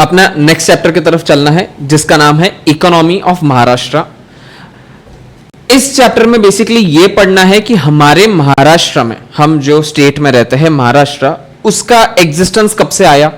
अपना next chapter की तरफ चलना है जिसका नाम है इकोनॉमी ऑफ महाराष्ट्र। इस चैप्टर में बेसिकली ये पढ़ना है कि हमारे महाराष्ट्र में, हम जो स्टेट में रहते हैं महाराष्ट्र, उसका एग्जिस्टेंस कब से आया,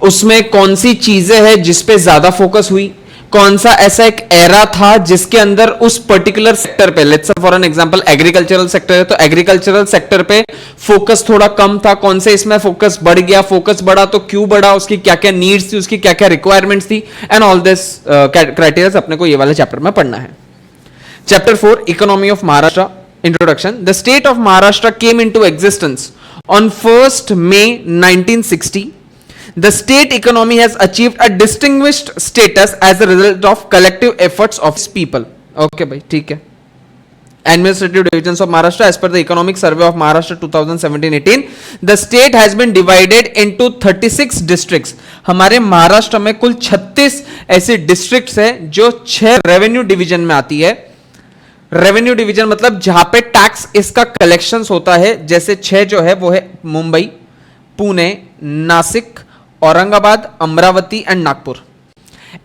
उसमें कौन सी चीजें हैं जिस पे ज्यादा फोकस हुई, कौन सा ऐसा एक एरा था जिसके अंदर उस पर्टिकुलर सेक्टर पे, let's say for an example agricultural sector है तो एग्रीकल्चरल सेक्टर पे फोकस थोड़ा कम था, कौन से इसमें फोकस बढ़ गया, फोकस बढ़ा तो क्यों बढ़ा, उसकी क्या क्या नीड्स थी, उसकी क्या क्या रिक्वायरमेंट्स थी, एंड ऑल दिस क्राइटेरिया अपने को ये वाले चैप्टर में पढ़ना है। Chapter 4 economy of Maharashtra introduction. The state of Maharashtra came into existence on 1st May 1960. The state economy has achieved a distinguished status as a result of collective efforts of its people. Okay, भाई ठीक है। Administrative divisions of Maharashtra as per the Economic Survey of Maharashtra 2017-18, the state has been divided into 36 districts. हमारे महाराष्ट्र में कुल 36 ऐसे districts हैं जो 6 revenue division में आती है। रेवेन्यू डिवीजन मतलब जहां पे टैक्स इसका कलेक्शंस होता है, जैसे 6 जो है वो है मुंबई, पुणे, नासिक, औरंगाबाद, अमरावती एंड नागपुर।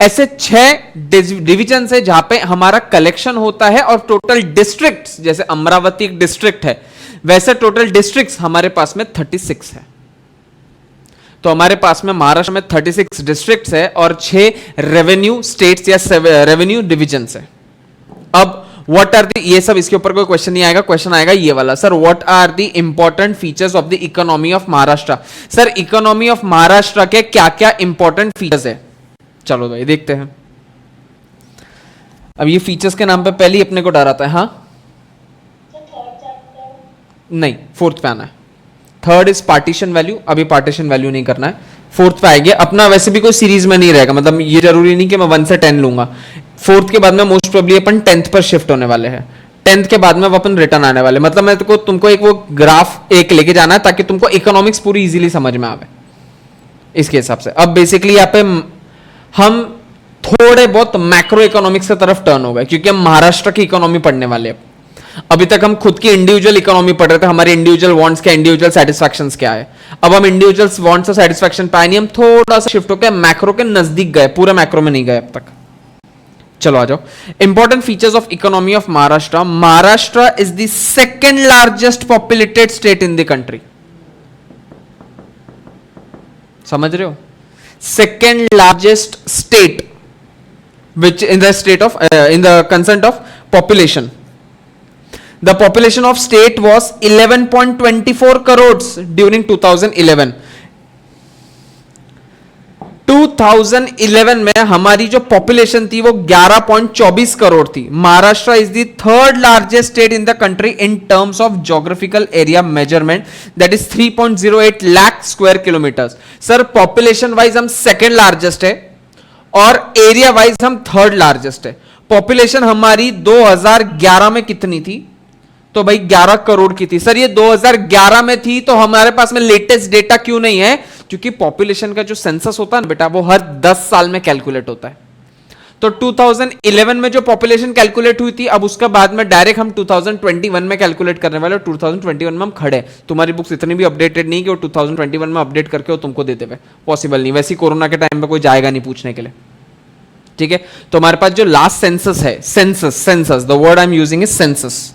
ऐसे 6 डिवीजन है जहां पे हमारा कलेक्शन होता है, और टोटल डिस्ट्रिक्ट्स, जैसे अमरावती एक डिस्ट्रिक्ट है, वैसे टोटल डिस्ट्रिक्ट्स हमारे पास में 36 है। तो हमारे पास में महाराष्ट्र में 36 डिस्ट्रिक्ट्स है और 6 रेवेन्यू स्टेट्स या रेवेन्यू डिविजन्स है। अब व्हाट आर द, ये सब इसके ऊपर कोई क्वेश्चन नहीं आएगा, क्वेश्चन आएगा ये वाला, sir what are the important features of the economy of Maharashtra. Sir economy of Maharashtra के क्या क्या इंपॉर्टेंट फीचर्स है, चलो भाई देखते हैं। अब ये फीचर्स के नाम पे पहले ही अपने को डर आता है। हाँ नहीं, 4th पे आना है। 3rd इज पार्टीशन वैल्यू, अभी पार्टीशन वैल्यू नहीं करना है, 4th पे आएगी। अपना वैसे भी कोई सीरीज में नहीं रहेगा, मतलब ये जरूरी नहीं कि मैं 1 से 10 लूंगा। 4th के बाद में मोस्ट प्रोबेबली अपन 10th पर शिफ्ट होने वाले हैं, 10th के बाद में अपन रिटर्न आने वाले, मतलब मैं तुमको एक वो ग्राफ एक लेके जाना है ताकि तुमको इकोनॉमिक्स पूरी इजीली समझ में आवे इसके हिसाब से। अब बेसिकली यहाँ पे हम थोड़े बहुत मैक्रो इकोनॉमिक्स की तरफ टर्न हो गए क्योंकि हम महाराष्ट्र की इकोनॉमी पढ़ने वाले हैं। अभी तक हम खुद की इंडिविजुअल इकोनॉमी पढ़ रहे थे, हमारे इंडिविजुअल वांट्स क्या, इंडिविजुअल सेटिस्फैक्शंस क्या है। अब हम इंडिविजुअल वांट्स और सेटिस्फैक्शन पाए नहीं, हम थोड़ा सा शिफ्ट होकर मैक्रो के नजदीक गए, पूरे मैक्रो में नहीं गए अब तक। चलो आ जाओ, important features of economy of Maharashtra. Maharashtra is the second largest populated state in the country. समझ रहे हो, second largest state which in the state of in the consent of population. The population of state was 11.24 crores during 2011. 2011 में हमारी जो population थी वो 11.24 करोड़ थी। Maharashtra is the 3rd largest state in the country in terms of geographical area measurement, that is 3.08 lakh square kilometres. Sir population wise हम 2nd largest है और area wise हम 3rd लार्जेस्ट है। पॉपुलेशन हमारी 2011 में कितनी थी, तो भाई 11 करोड़ की थी। सर ये 2011 में थी तो हमारे पास में लेटेस्ट डेटा क्यों नहीं है, क्योंकि पॉपुलेशन का जो सेंसस होता है ना बेटा, वो हर 10 साल में कैलकुलेट होता है। तो 2011 में जो पॉपुलेशन कैलकुलेट हुई थी, अब उसके बाद में डायरेक्ट हम 2021 में कैलकुलेट करने वाले, और 2021 में हम खड़े। तुम्हारी बुक्स इतनी भी अपडेटेड नहीं कि वो 2021 में अपडेट करके वो तुमको देते हुए, पॉसिबल नहीं। वैसे कोरोना के टाइम पे कोई जाएगा नहीं पूछने के लिए, ठीक है। तो हमारे पास जो लास्ट सेंसस है, census the word I am using is census,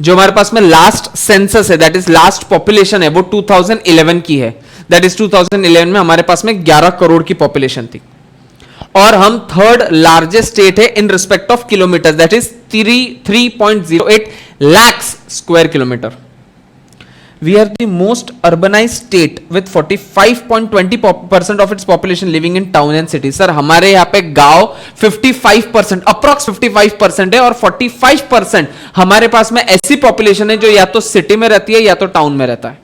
जो हमारे पास में लास्ट सेंसस है, दैट इज लास्ट पॉपुलेशन है, वो 2011 की है। दैट इज 2011 में हमारे पास में 11 करोड़ की पॉपुलेशन थी, और हम 3rd लार्जेस्ट स्टेट है in respect of kilometre, that is 3.08 lakh square kilometre. We are the most urbanized state with 45.20% of its population living in town and cities. Sir हमारे यहाँ पे गांव 55%, अप्रॉक्स 55% है, और 45% हमारे पास में ऐसी पॉपुलेशन है जो या तो सिटी में रहती है या तो टाउन में रहता है,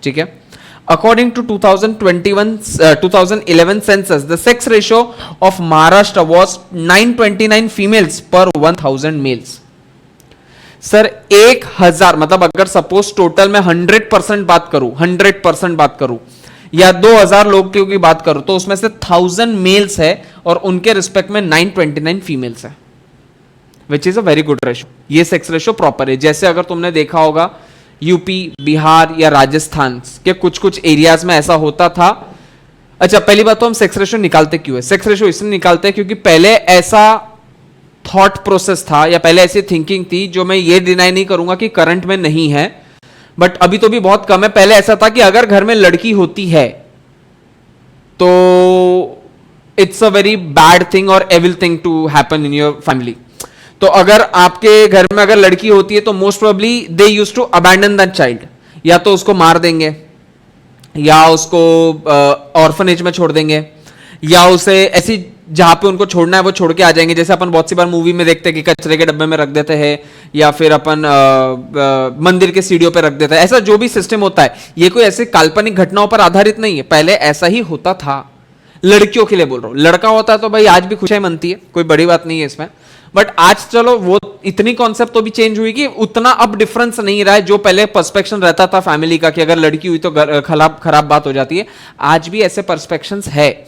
ठीक है। According to 2011 census, the sex ratio of Maharashtra was 929 females per 1000 males. Sir 1000, मतलब अगर सपोज टोटल में 100% बात करूं, 100% बात करूं, या 2000 लोग की बात करूं, तो उसमें से 1000 मेल्स है और उनके रिस्पेक्ट में 929 फीमेल्स है, which is a very good ratio. ये सेक्स रेशो प्रॉपर है। जैसे अगर तुमने देखा होगा यूपी, बिहार या राजस्थान के कुछ कुछ एरियाज में ऐसा होता था। अच्छा, पहली बात तो हम सेक्स रेशो निकालते क्यों है? सेक्स रेशो इसलिए निकालते हैं क्योंकि पहले ऐसा थॉट प्रोसेस था या पहले ऐसी थिंकिंग थी, जो मैं ये डिनाई नहीं करूंगा कि करंट में नहीं है, बट अभी तो भी बहुत कम है। पहले ऐसा था कि अगर घर में लड़की होती है तो it's a very bad thing और evil thing to happen in your family. तो अगर आपके घर में अगर लड़की होती है तो most probably they used to abandon that child, या तो उसको मार देंगे या उसको ऑर्फनेज में छोड़ देंगे, या उसे ऐसी जहां पे उनको छोड़ना है वो छोड़ के आ जाएंगे। जैसे अपन बहुत सी बार मूवी में देखते हैं कि कचरे के डब्बे में रख देते हैं, या फिर अपन मंदिर के सीढ़ियों पे रख देते हैं। ऐसा जो भी सिस्टम होता है, ये कोई ऐसे काल्पनिक घटनाओं पर आधारित नहीं है, पहले ऐसा ही होता था। लड़कियों के लिए बोल रहा हूं, लड़का होता है तो भाई आज भी खुशियां मनती है, कोई बड़ी बात नहीं है इसमें। बट आज चलो वो इतनी कॉन्सेप्ट तो भी चेंज हुई कि उतना अब डिफरेंस नहीं रहा है। जो पहले पर्सपेक्शन रहता था फैमिली का कि अगर लड़की हुई तो खराब बात हो जाती है, आज भी ऐसे पर्सपेक्शंस है।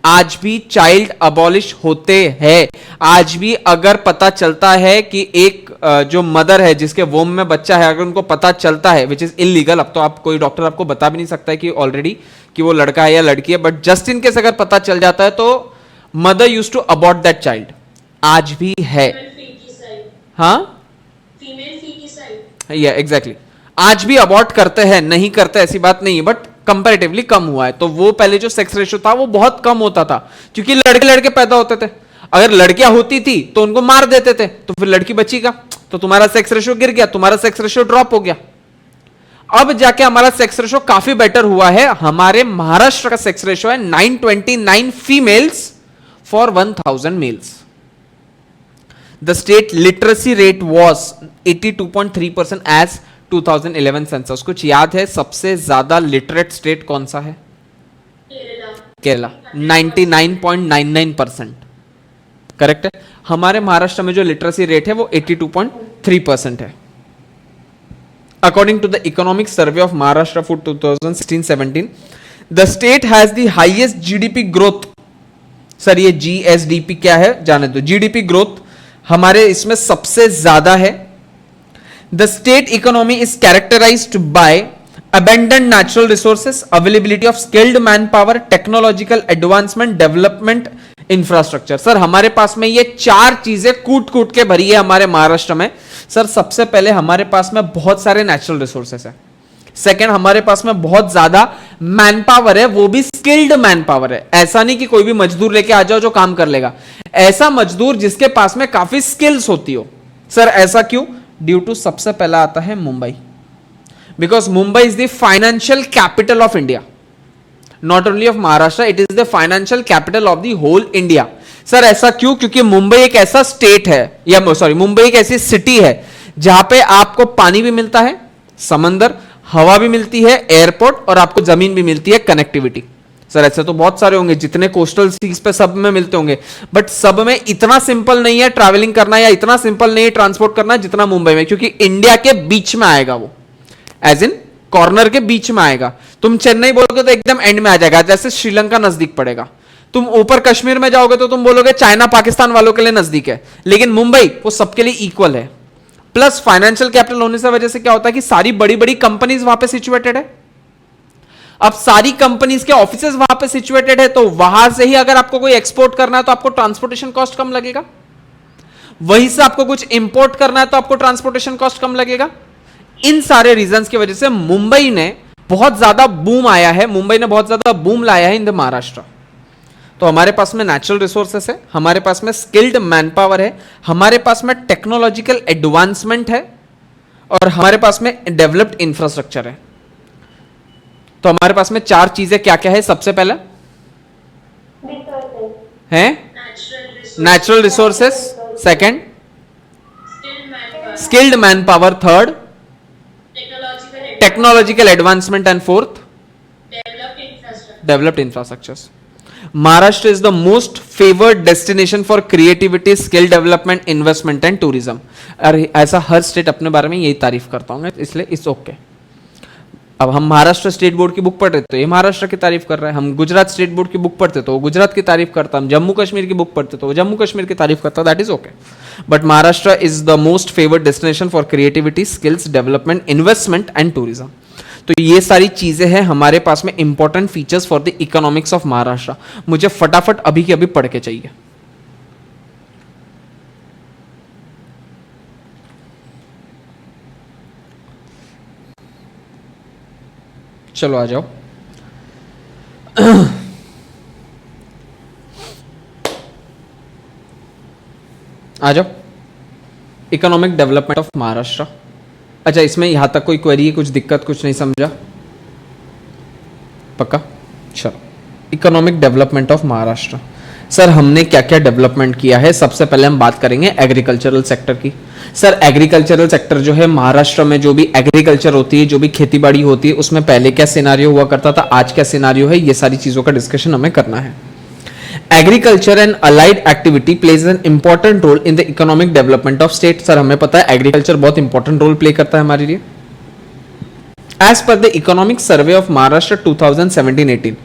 आज भी चाइल्ड अबॉलिश होते हैं। आज भी अगर पता चलता है कि एक जो मदर है जिसके वोम में बच्चा है, अगर उनको पता चलता है, विच इज इलीगल, अब तो आप कोई डॉक्टर आपको बता भी नहीं सकता है कि ऑलरेडी कि वो लड़का है या लड़की है, बट जस्ट इन केस अगर पता चल जाता है तो mother use to abort that child. आज भी है। हाँ, या एग्जैक्टली, आज भी अबॉर्ट करते हैं, नहीं करते ऐसी बात नहीं है, बट कंपैरेटिवली कम हुआ है। तो वो पहले जो सेक्स रेशियो था वो बहुत कम होता था, क्योंकि लड़के लड़के पैदा होते थे। अगर लड़कियां होती थी तो उनको मार देते थे, तो फिर लड़की बची का, तो तुम्हारा सेक्स रेशियो गिर गया, तुम्हारा सेक्स रेशियो ड्रॉप हो गया। अब जाके हमारा सेक्स रेशियो काफी बेटर हुआ है। हमारे महाराष्ट्र का सेक्स रेशियो है 929 females for 1000 males. The state literacy rate was 82.3% as 2011 census. कुछ याद है सबसे ज्यादा लिटरेट स्टेट कौन सा है? केरला 99.99% करेक्ट है। हमारे महाराष्ट्र में जो लिटरेसी रेट है वो 82.3% है। According to the economic survey of Maharashtra for 2016-17, the state has the highest GDP growth. Sir ये जीएसडीपी क्या है जाने दो। जीडीपी ग्रोथ हमारे इसमें सबसे ज्यादा है। The state economy is characterized by abundant natural resources, availability of skilled manpower, technological advancement, development, infrastructure। Sir हमारे पास में ये चार चीजें कूट कूट के भरी है हमारे महाराष्ट्र में। सर सबसे पहले हमारे पास में बहुत सारे नेचुरल रिसोर्सेस है। सेकेंड, हमारे पास में बहुत ज्यादा मैन पावर है, वो भी स्किल्ड मैन पावर है। ऐसा नहीं कि कोई भी मजदूर लेके आ जाओ जो काम कर लेगा, ऐसा मजदूर जिसके पास में काफी स्किल्स होती हो। सर ऐसा क्यों? ड्यू टू सबसे पहला आता है Mumbai, because Mumbai is the financial capital of India, not only of Maharashtra, it is the financial capital of the whole India। Sir ऐसा क्यों? क्योंकि मुंबई एक ऐसा स्टेट है, या सॉरी मुंबई एक ऐसी सिटी है जहां पे आपको पानी भी मिलता है, समंदर, हवा भी मिलती है, एयरपोर्ट, और आपको जमीन भी मिलती है, कनेक्टिविटी। सर ऐसे तो बहुत सारे होंगे जितने कोस्टल सीज पे सब में मिलते होंगे, बट सब में इतना सिंपल नहीं है ट्रैवलिंग करना, या इतना सिंपल नहीं है ट्रांसपोर्ट करना जितना मुंबई में, क्योंकि इंडिया के बीच में आएगा वो, एज इन कॉर्नर के बीच में आएगा। तुम चेन्नई बोलोगे तो एकदम एंड में आ जाएगा, जैसे श्रीलंका नजदीक पड़ेगा। तुम ऊपर कश्मीर में जाओगे तो तुम बोलोगे चाइना पाकिस्तान वालों के लिए नजदीक है, लेकिन मुंबई वो सबके लिए इक्वल है। प्लस फाइनेंशियल कैपिटल होने से वजह से क्या होता है कि सारी बड़ी बड़ी कंपनीज वहां पे सिचुएटेड है। अब सारी कंपनीज के ऑफिसेज वहां पे सिचुएटेड है, तो वहां से ही अगर आपको कोई एक्सपोर्ट करना है तो आपको ट्रांसपोर्टेशन कॉस्ट कम लगेगा, वहीं से आपको कुछ इंपोर्ट करना है तो आपको ट्रांसपोर्टेशन कॉस्ट कम लगेगा। इन सारे रीजंस की वजह से मुंबई ने बहुत ज्यादा बूम आया है, मुंबई ने बहुत ज्यादा बूम लाया है इन द महाराष्ट्र। तो हमारे पास में नेचुरल रिसोर्सेस है, हमारे पास में स्किल्ड मैन पावर है, हमारे पास में टेक्नोलॉजिकल एडवांसमेंट है, और हमारे पास में डेवलप्ड इंफ्रास्ट्रक्चर है। तो हमारे पास में चार चीजें क्या क्या है? सबसे पहला है natural resources, second skilled man power, third technological advancement, and fourth developed infrastructures. Maharashtra is the most favoured destination for creativity, skill development, investment and tourism. अरे ऐसा हर स्टेट अपने बारे में यही तारीफ करता हूं, इसलिए इट्स ओके। अब हम महाराष्ट्र स्टेट बोर्ड की बुक पढ़ रहे तो ये महाराष्ट्र की तारीफ कर रहा है, हम गुजरात स्टेट बोर्ड की बुक पढ़ते तो वो गुजरात की तारीफ करता, हम जम्मू कश्मीर की बुक पढ़ते तो वो जम्मू कश्मीर की तारीफ करता, that is okay. But Maharashtra is the most favoured destination for creativity, skills development, investment and tourism. तो ये सारी चीजें हैं हमारे पास में important features for the economics of Maharashtra. मुझे फटाफट अभी के अभी पढ़ के चाहिए। चलो आ जाओ। आ जाओ, इकोनॉमिक डेवलपमेंट ऑफ महाराष्ट्र। अच्छा, इसमें यहां तक कोई क्वेरी है, कुछ दिक्कत, कुछ नहीं समझा? पक्का? चलो, economic development of Maharashtra. Sir हमने क्या क्या डेवलपमेंट किया है? सबसे पहले हम बात करेंगे एग्रीकल्चरल सेक्टर की। सर एग्रीकल्चरल सेक्टर जो है महाराष्ट्र में, जो भी एग्रीकल्चर होती है, जो भी खेतीबाड़ी होती है, उसमें पहले क्या सिनारियो हुआ करता था, आज क्या सिनारियो है, ये सारी चीजों का डिस्कशन हमें करना है। Agriculture and allied activity plays an important role in the economic development of state. Sir हमें पता है एग्रीकल्चर बहुत इंपॉर्टेंट रोल प्ले करता है हमारे लिए। As per the economic survey of Maharashtra 2017-18।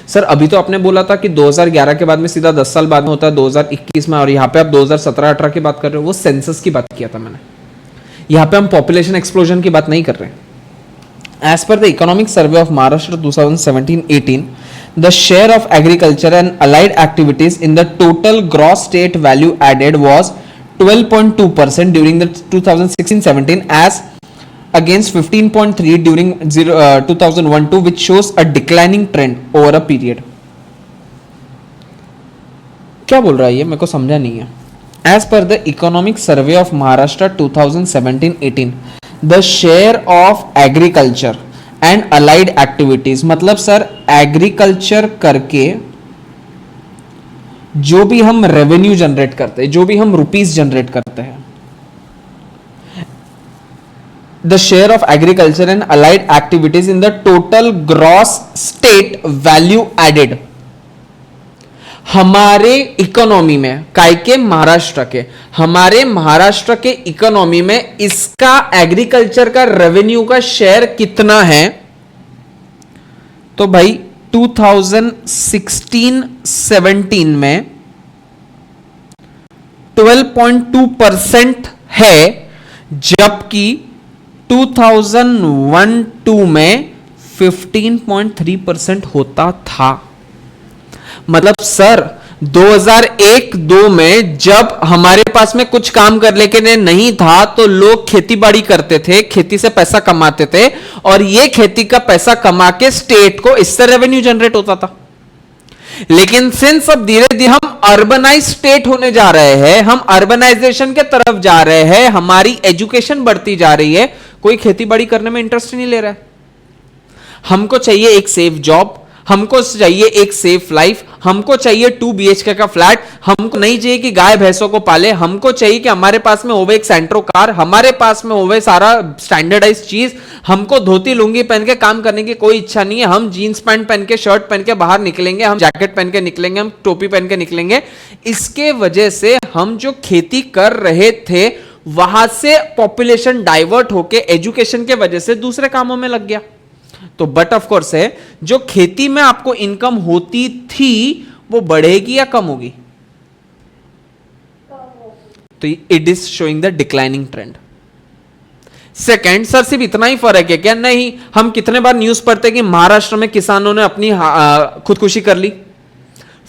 Sir अभी तो आपने बोला था कि 2011 के बाद में सीधा 10 साल बाद में होता है 2021 में, और यहाँ पे आप 2017-18 की बात कर रहे हो, वो सेंसस की बात किया था मैंने। यहाँ पे हम पॉपुलेशन एक्सप्लोजन की बात नहीं कर रहे। As per the economic survey of Maharashtra 2017-18, the share of agriculture and allied activities in the total gross state value added was 12.2% during the 2016-17 as against 15.3 during 2001-2, which shows a declining trend over a period. क्या बोल रहा है ये, मेरे को समझा नहीं है। As per the economic survey of Maharashtra 2017-18, the share of agriculture and allied activities, मतलब सर एग्रीकल्चर करके जो भी हम रेवेन्यू जनरेट करते हैं, जो भी हम रुपीस जनरेट करते हैं, the share of agriculture and allied activities in the total gross state value added, हमारे इकोनॉमी में, काय के महाराष्ट्र के, हमारे महाराष्ट्र के इकोनॉमी में इसका एग्रीकल्चर का रेवेन्यू का शेयर कितना है? तो भाई 2016-17 में 12.2% है, जबकि 2001-2 में 15.3% होता था। मतलब सर 2001-2 में जब हमारे पास में कुछ काम करने के लिए नहीं था तो लोग खेती बाड़ी करते थे, खेती से पैसा कमाते थे, और ये खेती का पैसा कमा के स्टेट को इससे रेवेन्यू जनरेट होता था। लेकिन सिंस अब धीरे धीरे हम अर्बनाइज स्टेट होने जा रहे हैं, हम अर्बनाइजेशन के तरफ जा रहे हैं, हमारी एजुकेशन बढ़ती जा रही है, कोई खेती बाड़ी करने में इंटरेस्ट नहीं ले रहा है। हमको चाहिए एक सेफ जॉब, हमको चाहिए एक सेफ लाइफ, हमको चाहिए 2 BHK का फ्लैट, हमको नहीं चाहिए कि गाय भैंसों को पाले, हमको चाहिए कि हमारे पास में होवे एक सेंट्रो कार, हमारे पास में होवे सारा स्टैंडर्डाइज चीज, हमको धोती लुंगी पहन के काम करने की कोई इच्छा नहीं है, हम जीन्स पैंट पहन के, शर्ट पहन के बाहर निकलेंगे, हम जैकेट पहन के निकलेंगे, हम टोपी पहन के निकलेंगे। इसके वजह से हम जो खेती कर रहे थे वहां से पॉपुलेशन डाइवर्ट होके एजुकेशन के वजह से दूसरे कामों में लग गया। तो बट ऑफ कोर्स है, जो खेती में आपको इनकम होती थी वो बढ़ेगी या कम होगी? तो it is showing the declining trend. Second, sir सिर्फ इतना ही फर्क है क्या? नहीं, हम कितने बार न्यूज पढ़ते हैं कि महाराष्ट्र में किसानों ने अपनी खुदकुशी कर ली,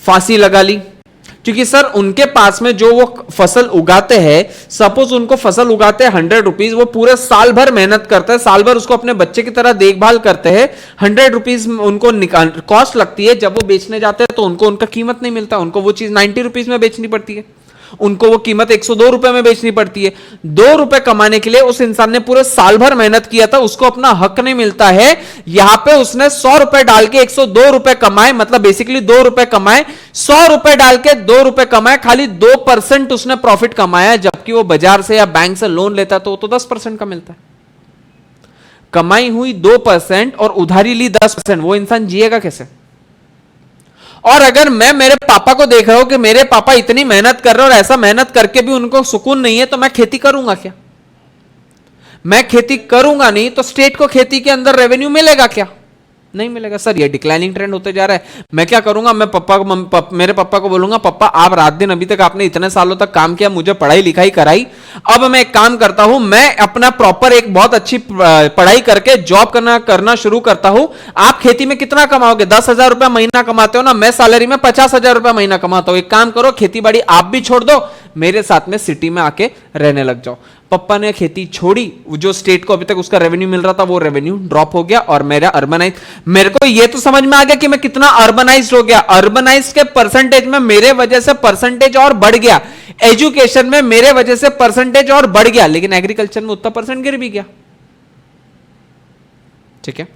फांसी लगा ली, क्योंकि सर उनके पास में जो वो फसल उगाते हैं, सपोज उनको फसल उगाते हैं 100 रुपीज, वो पूरे साल भर मेहनत करते हैं, साल भर उसको अपने बच्चे की तरह देखभाल करते हैं, 100 रुपीज उनको कॉस्ट लगती है, जब वो बेचने जाते हैं तो उनको उनका कीमत नहीं मिलता, उनको वो चीज 90 रुपीज में बेचनी पड़ती है, उनको वो कीमत 102 रुपए में बेचनी पड़ती है। 2 रुपए कमाने के लिए उस इंसान ने पूरे साल भर मेहनत किया था, उसको अपना हक नहीं मिलता है। यहां पे उसने 100 रुपए डाल के 102 रुपए कमाए, मतलब बेसिकली 2 रुपए कमाए, 100 रुपए डाल के 2 रुपए कमाए, खाली 2% उसने प्रॉफिट कमाया, जबकि वो बाजार से या बैंक से लोन लेता तो 10% का मिलता है। कमाई हुई 2% और उधारी ली 10%, वो इंसान जिएगा कैसे? और अगर मैं मेरे पापा को देख रहा हूं कि मेरे पापा इतनी मेहनत कर रहे हैं और ऐसा मेहनत करके भी उनको सुकून नहीं है, तो मैं खेती करूंगा क्या? मैं खेती करूंगा नहीं तो स्टेट को खेती के अंदर रेवेन्यू मिलेगा क्या? नहीं मिलेगा। सर ये डिक्लाइनिंग ट्रेंड होते जा रहा है, मैं क्या करूंगा? मैं मेरे पापा को बोलूंगा, पापा आप रात दिन अभी तक आपने इतने सालों तक काम किया, मुझे पढ़ाई लिखाई कराई, अब मैं एक काम करता हूं, मैं अपना प्रॉपर एक बहुत अच्छी पढ़ाई करके जॉब करना शुरू करता हूं। आप खेती में कितना कमाओगे? 10,000 रुपया महीना कमाते हो ना, मैं सैलरी में 50,000 रुपया महीना कमाता हूं। एक काम करो, खेती बाड़ी आप भी छोड़ दो, मेरे साथ में सिटी में आके रहने लग जाओ। पप्पा ने खेती छोड़ी, जो स्टेट को अभी तक उसका रेवेन्यू मिल रहा था वो रेवेन्यू ड्रॉप हो गया और मेरा अर्बनाइज, मेरे को ये तो समझ में आ गया कि मैं कितना अर्बनाइज्ड हो गया। अर्बनाइज्ड के परसेंटेज में मेरे वजह से परसेंटेज और बढ़ गया, एजुकेशन में मेरे वजह से परसेंटेज और बढ़ गया, लेकिन एग्रीकल्चर में उतना परसेंट गिर भी गया। ठीक है,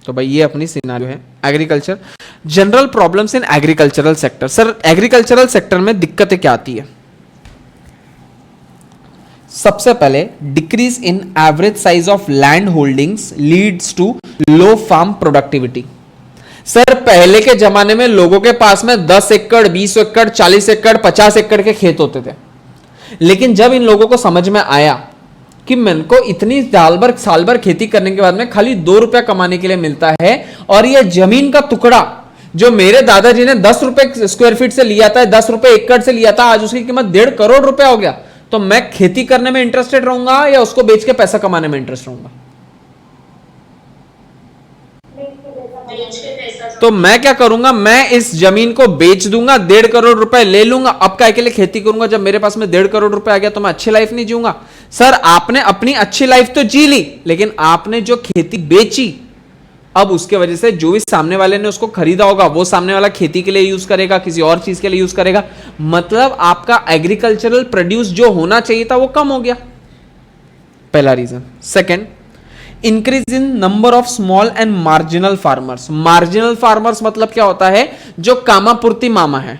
तो भाई ये अपनी सिनेरियो है agriculture. General problems in agricultural sector. Sir agricultural sector में दिक्कतें क्या आती है? सबसे पहले decrease in average size of land holdings leads to low farm productivity. Sir पहले के जमाने में लोगों के पास में 10 एकड़ 20 एकड़ 40 एकड़ 50 एकड़ के खेत होते थे, लेकिन जब इन लोगों को समझ में आया कि मेरे को इतनी साल भर खेती करने के बाद में खाली 2 रुपया कमाने के लिए मिलता है, और ये जमीन का टुकड़ा जो मेरे दादाजी ने 10 रुपए स्क्वायर फीट से लिया था, 10 रुपए एकड़ से लिया था, आज उसकी कीमत 1.5 करोड़ रुपया हो गया, तो मैं खेती करने में इंटरेस्टेड रहूंगा या उसको बेच के पैसा कमाने में इंटरेस्ट रहूंगा? तो मैं क्या करूंगा, मैं इस जमीन को बेच दूंगा, 1.5 करोड़ रुपए ले लूंगा, अब काय के लिए खेती करूंगा? जब मेरे पास में 1.5 करोड़ रुपए आ गया तो मैं अच्छी लाइफ नहीं जीऊंगा? सर आपने अपनी अच्छी लाइफ तो जी ली, लेकिन आपने जो खेती बेची, अब उसके वजह से जो भी सामने वाले ने उसको खरीदा होगा वो सामने वाला खेती के लिए यूज करेगा, किसी और चीज के लिए यूज करेगा, मतलब आपका एग्रीकल्चरल प्रोड्यूस जो होना चाहिए था वो कम हो गया। पहला reason. Second, increase in number of small and marginal farmers. Marginal farmers मतलब क्या होता है? जो कामापूर्ति मामा है।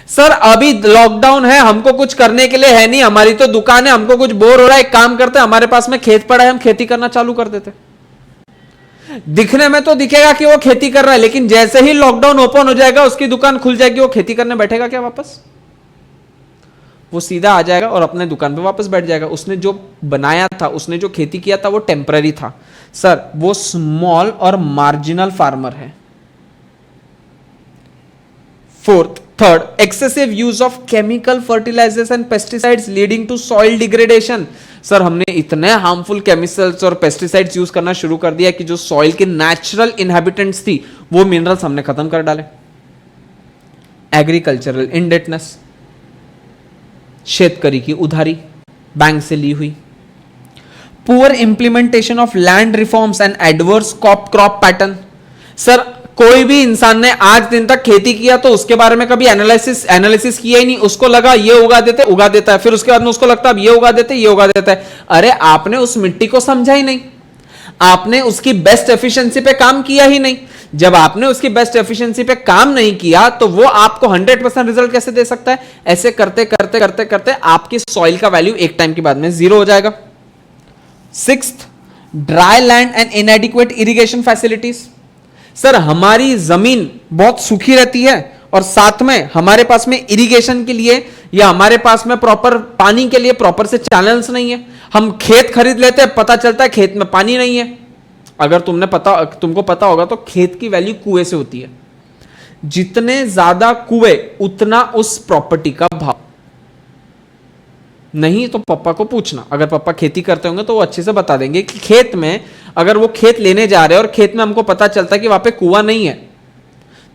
सर अभी लॉकडाउन है, हमको कुछ करने के लिए है नहीं, हमारी तो दुकान है, हमको कुछ बोर हो रहा है, एक काम करते हैं, हमारे पास में खेत पड़ा है, हम खेती करना चालू कर देते। दिखने में तो दिखेगा कि वो खेती कर रहा है, लेकिन जैसे ही लॉकडाउन ओपन हो जाएगा, उसकी दुकान खुल जाएगी, वो खेती करने बैठेगा क्या वापस? वो सीधा आ जाएगा और अपने दुकान पे वापस बैठ जाएगा। उसने जो बनाया था, उसने जो खेती किया था वो टेम्पररी था। सर वो स्मॉल और मार्जिनल फार्मर है। Fourth, third, excessive use of chemical fertilizers and pesticides leading to soil degradation. Sir हमने इतने हार्मफुल केमिकल्स और पेस्टिसाइड्स यूज करना शुरू कर दिया कि जो सॉइल की नेचुरल इनहेबिटेंट्स थी वो मिनरल्स हमने खत्म कर डाले। एग्रीकल्चरल इंडेटनेस, शेतकरी की उधारी बैंक से ली हुई। Poor implementation of land reforms and adverse crop pattern. Sir कोई भी इंसान ने आज दिन तक खेती किया तो उसके बारे में कभी एनालिसिस किया ही नहीं। उसको लगा ये उगा देता है, फिर उसके बाद में उसको लगता है अब ये उगा देता है। अरे आपने उस मिट्टी को समझा ही नहीं, आपने उसकी बेस्ट एफिशिएंसी पे काम किया ही नहीं। जब आपने उसकी बेस्ट एफिशिएंसी पे काम नहीं किया तो वो आपको 100% रिजल्ट कैसे दे सकता है? ऐसे करते करते करते करते आपकी सॉइल का वैल्यू एक टाइम के बाद में 0 हो जाएगा। Sixth, dry land and इनएडिक्वेट irrigation facilities. Sir हमारी जमीन बहुत सूखी रहती है और साथ में हमारे पास में इरिगेशन के लिए या हमारे पास में प्रॉपर पानी के लिए प्रॉपर से चैनल्स नहीं है। हम खेत खरीद लेते हैं, पता चलता है खेत में पानी नहीं है। अगर तुमको पता होगा तो खेत की वैल्यू कुएं से होती है। जितने ज्यादा कुएं उतना उस प्रॉपर्टी का भाव। नहीं तो पापा को पूछना, अगर पापा खेती करते होंगे तो वो अच्छे से बता देंगे कि खेत में अगर वो खेत लेने जा रहे हैं और खेत में हमको पता चलता है कि वहां पे कुआं नहीं है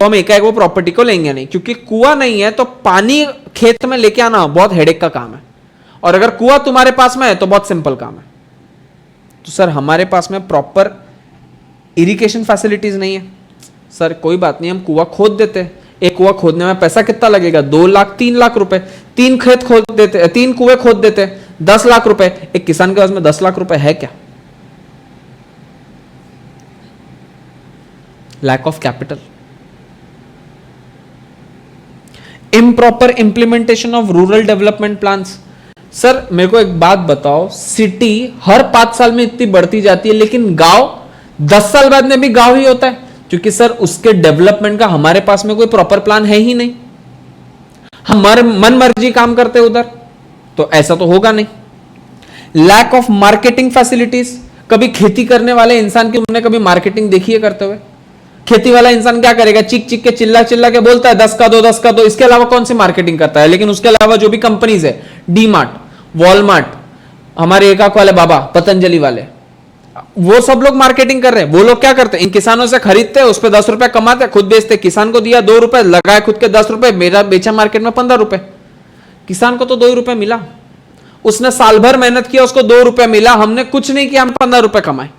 तो हम एकाएक वो प्रॉपर्टी को लेंगे नहीं, क्योंकि कुआं नहीं है तो पानी खेत में लेके आना बहुत हेडेक का काम है, और अगर कुआं तुम्हारे पास में है तो बहुत सिंपल काम है। तो सर हमारे पास में प्रॉपर इरिगेशन फैसिलिटीज नहीं है। सर कोई बात नहीं, हम कुआं खोद देते हैं। एक कुआं खोदने में पैसा कितना लगेगा? 2 लाख 3 लाख रुपए। 3 खेत खोद देते, 3 कुएं खोद देते, 10 लाख रुपए। एक किसान के पास में 10 लाख रुपए है क्या? Lack of capital. Improper implementation of rural development plans. Sir मेरे को एक बात बताओ, सिटी हर 5 साल में इतनी बढ़ती जाती है, लेकिन गांव 10 साल बाद में भी गांव ही होता है, क्योंकि सर उसके डेवलपमेंट का हमारे पास में कोई प्रॉपर प्लान है ही नहीं। हमारे मन मर्जी काम करते उधर, तो ऐसा तो होगा नहीं। लैक ऑफ मार्केटिंग फैसिलिटीज, कभी खेती करने वाले इंसान की तुमने कभी मार्केटिंग देखी है करते हुए? खेती वाला इंसान क्या करेगा? चीख चीख के चिल्ला चिल्ला के बोलता है 10 का दो 10 का दो, इसके अलावा कौन सी मार्केटिंग करता है? लेकिन उसके अलावा जो भी कंपनीज है, डी मार्ट, वॉलमार्ट, हमारे एकाक वाले बाबा, पतंजलि वाले, वो सब लोग मार्केटिंग कर रहे हैं। वो लोग क्या करते हैं? इन किसानों से खरीदते हैं, उस पर 10 रुपए कमाते, खुद बेचते, किसान को दिया 2 रुपए, लगाए खुद के 10 रुपए, मेरा बेचा मार्केट में 15 रुपए, किसान को तो 2 रुपए मिला, उसने साल भर मेहनत किया, उसको 2 रुपए मिला, हमने कुछ नहीं किया, हम 15 रुपए कमाए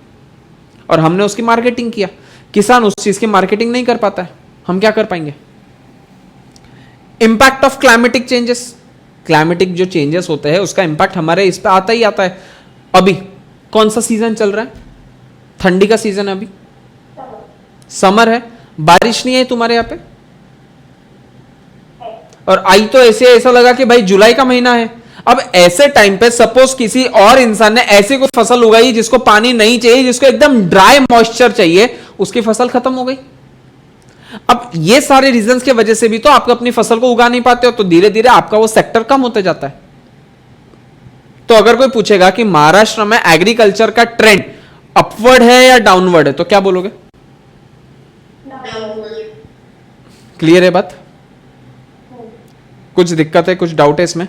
और हमने उसकी मार्केटिंग किया। किसान उस चीज की मार्केटिंग नहीं कर पाता है, हम क्या कर पाएंगे? Impact of climatic changes, climatic जो चेंजेस होते हैं उसका इंपैक्ट हमारे इस पे आता ही आता है। अभी कौन सा सीजन चल रहा है? ठंडी का सीजन है, अभी समर है, बारिश नहीं है तुम्हारे यहां पे, और आई तो ऐसा लगा कि भाई जुलाई का महीना है। अब ऐसे टाइम पे सपोज किसी और इंसान ने ऐसी कोई फसल उगाई जिसको पानी नहीं चाहिए, जिसको एकदम ड्राई मॉइस्चर चाहिए, उसकी फसल खत्म हो गई। अब ये सारे रीजंस की वजह से भी तो आप अपनी फसल को उगा नहीं पाते हो, तो धीरे धीरे आपका वो सेक्टर कम होते जाता है। तो अगर कोई पूछेगा कि महाराष्ट्र में एग्रीकल्चर का ट्रेंड अपवर्ड है या डाउनवर्ड है, तो क्या बोलोगे? क्लियर है बात? कुछ दिक्कत है, कुछ डाउट है इसमें?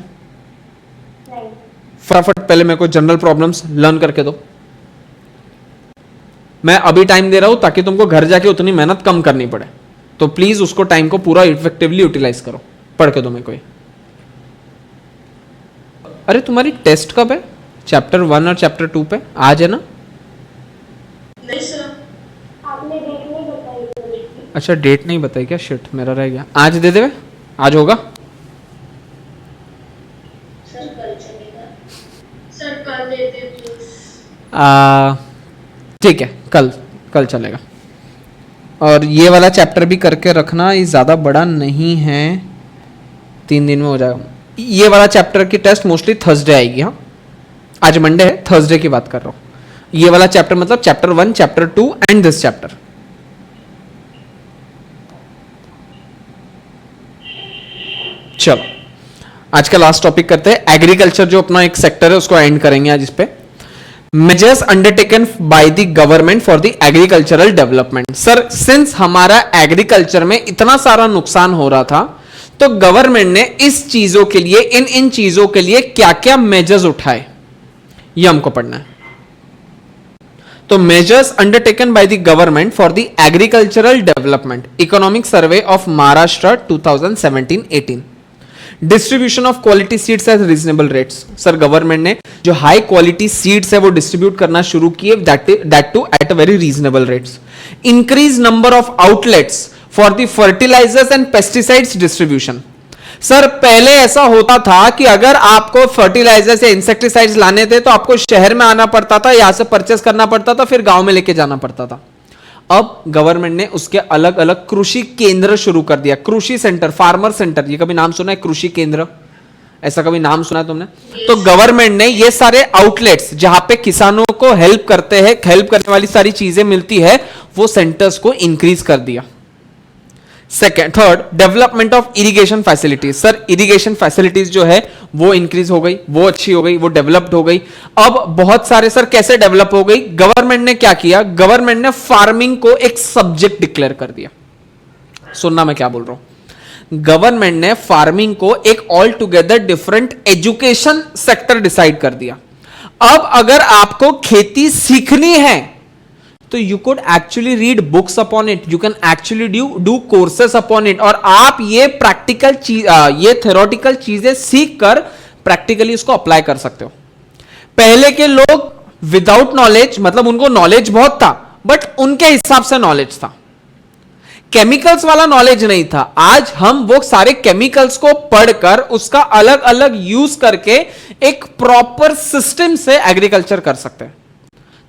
फटाफट पहले मेरे को जनरल प्रॉब्लम्स लर्न करके दो। मैं अभी टाइम दे रहा हूं ताकि तुमको घर जाके उतनी मेहनत कम करनी पड़े, तो प्लीज उसको टाइम को पूरा इफेक्टिवली यूटिलाइज करो। पढ़ के दो मेरे को। अरे तुम्हारी टेस्ट कब है? चैप्टर 1 और चैप्टर 2 पे आज है ना? नहीं सर, आपने डेट नहीं बताई। अच्छा डेट नहीं बताई क्या? शिट, मेरा रह गया। आज दे देवे? आज होगा? सर कल चलेगा। सर कल दे दे प्लीज। ठीक है, कल चलेगा। और ये वाला चैप्टर भी करके रखना, ये ज़्यादा बड़ा नहीं है, 3 दिन में हो जाएगा। ये वाला चैप्टर की टेस्ट मोस्टली थर्सडे आएगी। हाँ, आज मंडे है, थर्सडे की बात कर रहा हूँ। ये वाला चैप्टर मतलब chapter 1, chapter 2 and this chapter. चलो आज का लास्ट टॉपिक करते हैं। एग्रीकल्चर जो अपना एक सेक्टर है उसको एंड करेंगे आज इस पे। Measures undertaken by the government for the agricultural development. Sir since हमारा एग्रीकल्चर में इतना सारा नुकसान हो रहा था, तो गवर्नमेंट ने इस चीजों के लिए, इन चीजों के लिए क्या क्या मेजर्स उठाए, ये हमको पढ़ना है। तो measures undertaken by the government for the agricultural development, economic survey of Maharashtra 2017-18। Distribution of quality seeds eight reasonable rates. Sir government ने जो हाई क्वालिटी सीड्स है वो डिस्ट्रीब्यूट करना शुरू किए, that too at very reasonable rates. Increase number of outlets for the fertilizers and pesticides distribution. Sir पहले ऐसा होता था कि अगर आपको फर्टिलाइजर्स या इंसेक्टिसाइड्स लाने थे तो आपको शहर में आना पड़ता था, यहां से परचेस करना पड़ता था, फिर गांव में लेके जाना पड़ता था। अब गवर्नमेंट ने उसके अलग अलग कृषि केंद्र शुरू कर दिया। कृषि सेंटर, फार्मर सेंटर, ये कभी नाम सुना है? कृषि केंद्र, ऐसा कभी नाम सुना है तुमने? तो गवर्नमेंट ने ये सारे आउटलेट्स जहां पे किसानों को हेल्प करते हैं, हेल्प करने वाली सारी चीजें मिलती है, वो सेंटर्स को इंक्रीज कर दिया। Third, development of irrigation facilities. Sir irrigation facilities जो है वो इंक्रीज हो गई, वो अच्छी हो गई, वो डेवलप्ड हो गई। अब बहुत सारे, सर कैसे डेवलप हो गई? गवर्नमेंट ने क्या किया? गवर्नमेंट ने फार्मिंग को एक सब्जेक्ट डिक्लेयर कर दिया। सुनना मैं क्या बोल रहा हूं। गवर्नमेंट ने फार्मिंग को एक all together different education sector decide कर दिया। अब अगर आपको खेती सीखनी है तो you could actually read books upon it, you can actually do courses upon it, और आप ये प्रैक्टिकल चीज, ये थ्योरेटिकल चीजें सीख कर प्रैक्टिकली इसको अप्लाई कर सकते हो। पहले के लोग विदाउट नॉलेज, मतलब उनको नॉलेज बहुत था बट उनके हिसाब से नॉलेज था, केमिकल्स वाला नॉलेज नहीं था। आज हम वो सारे केमिकल्स को पढ़कर उसका अलग अलग यूज करके एक प्रॉपर सिस्टम से एग्रीकल्चर कर सकते हैं।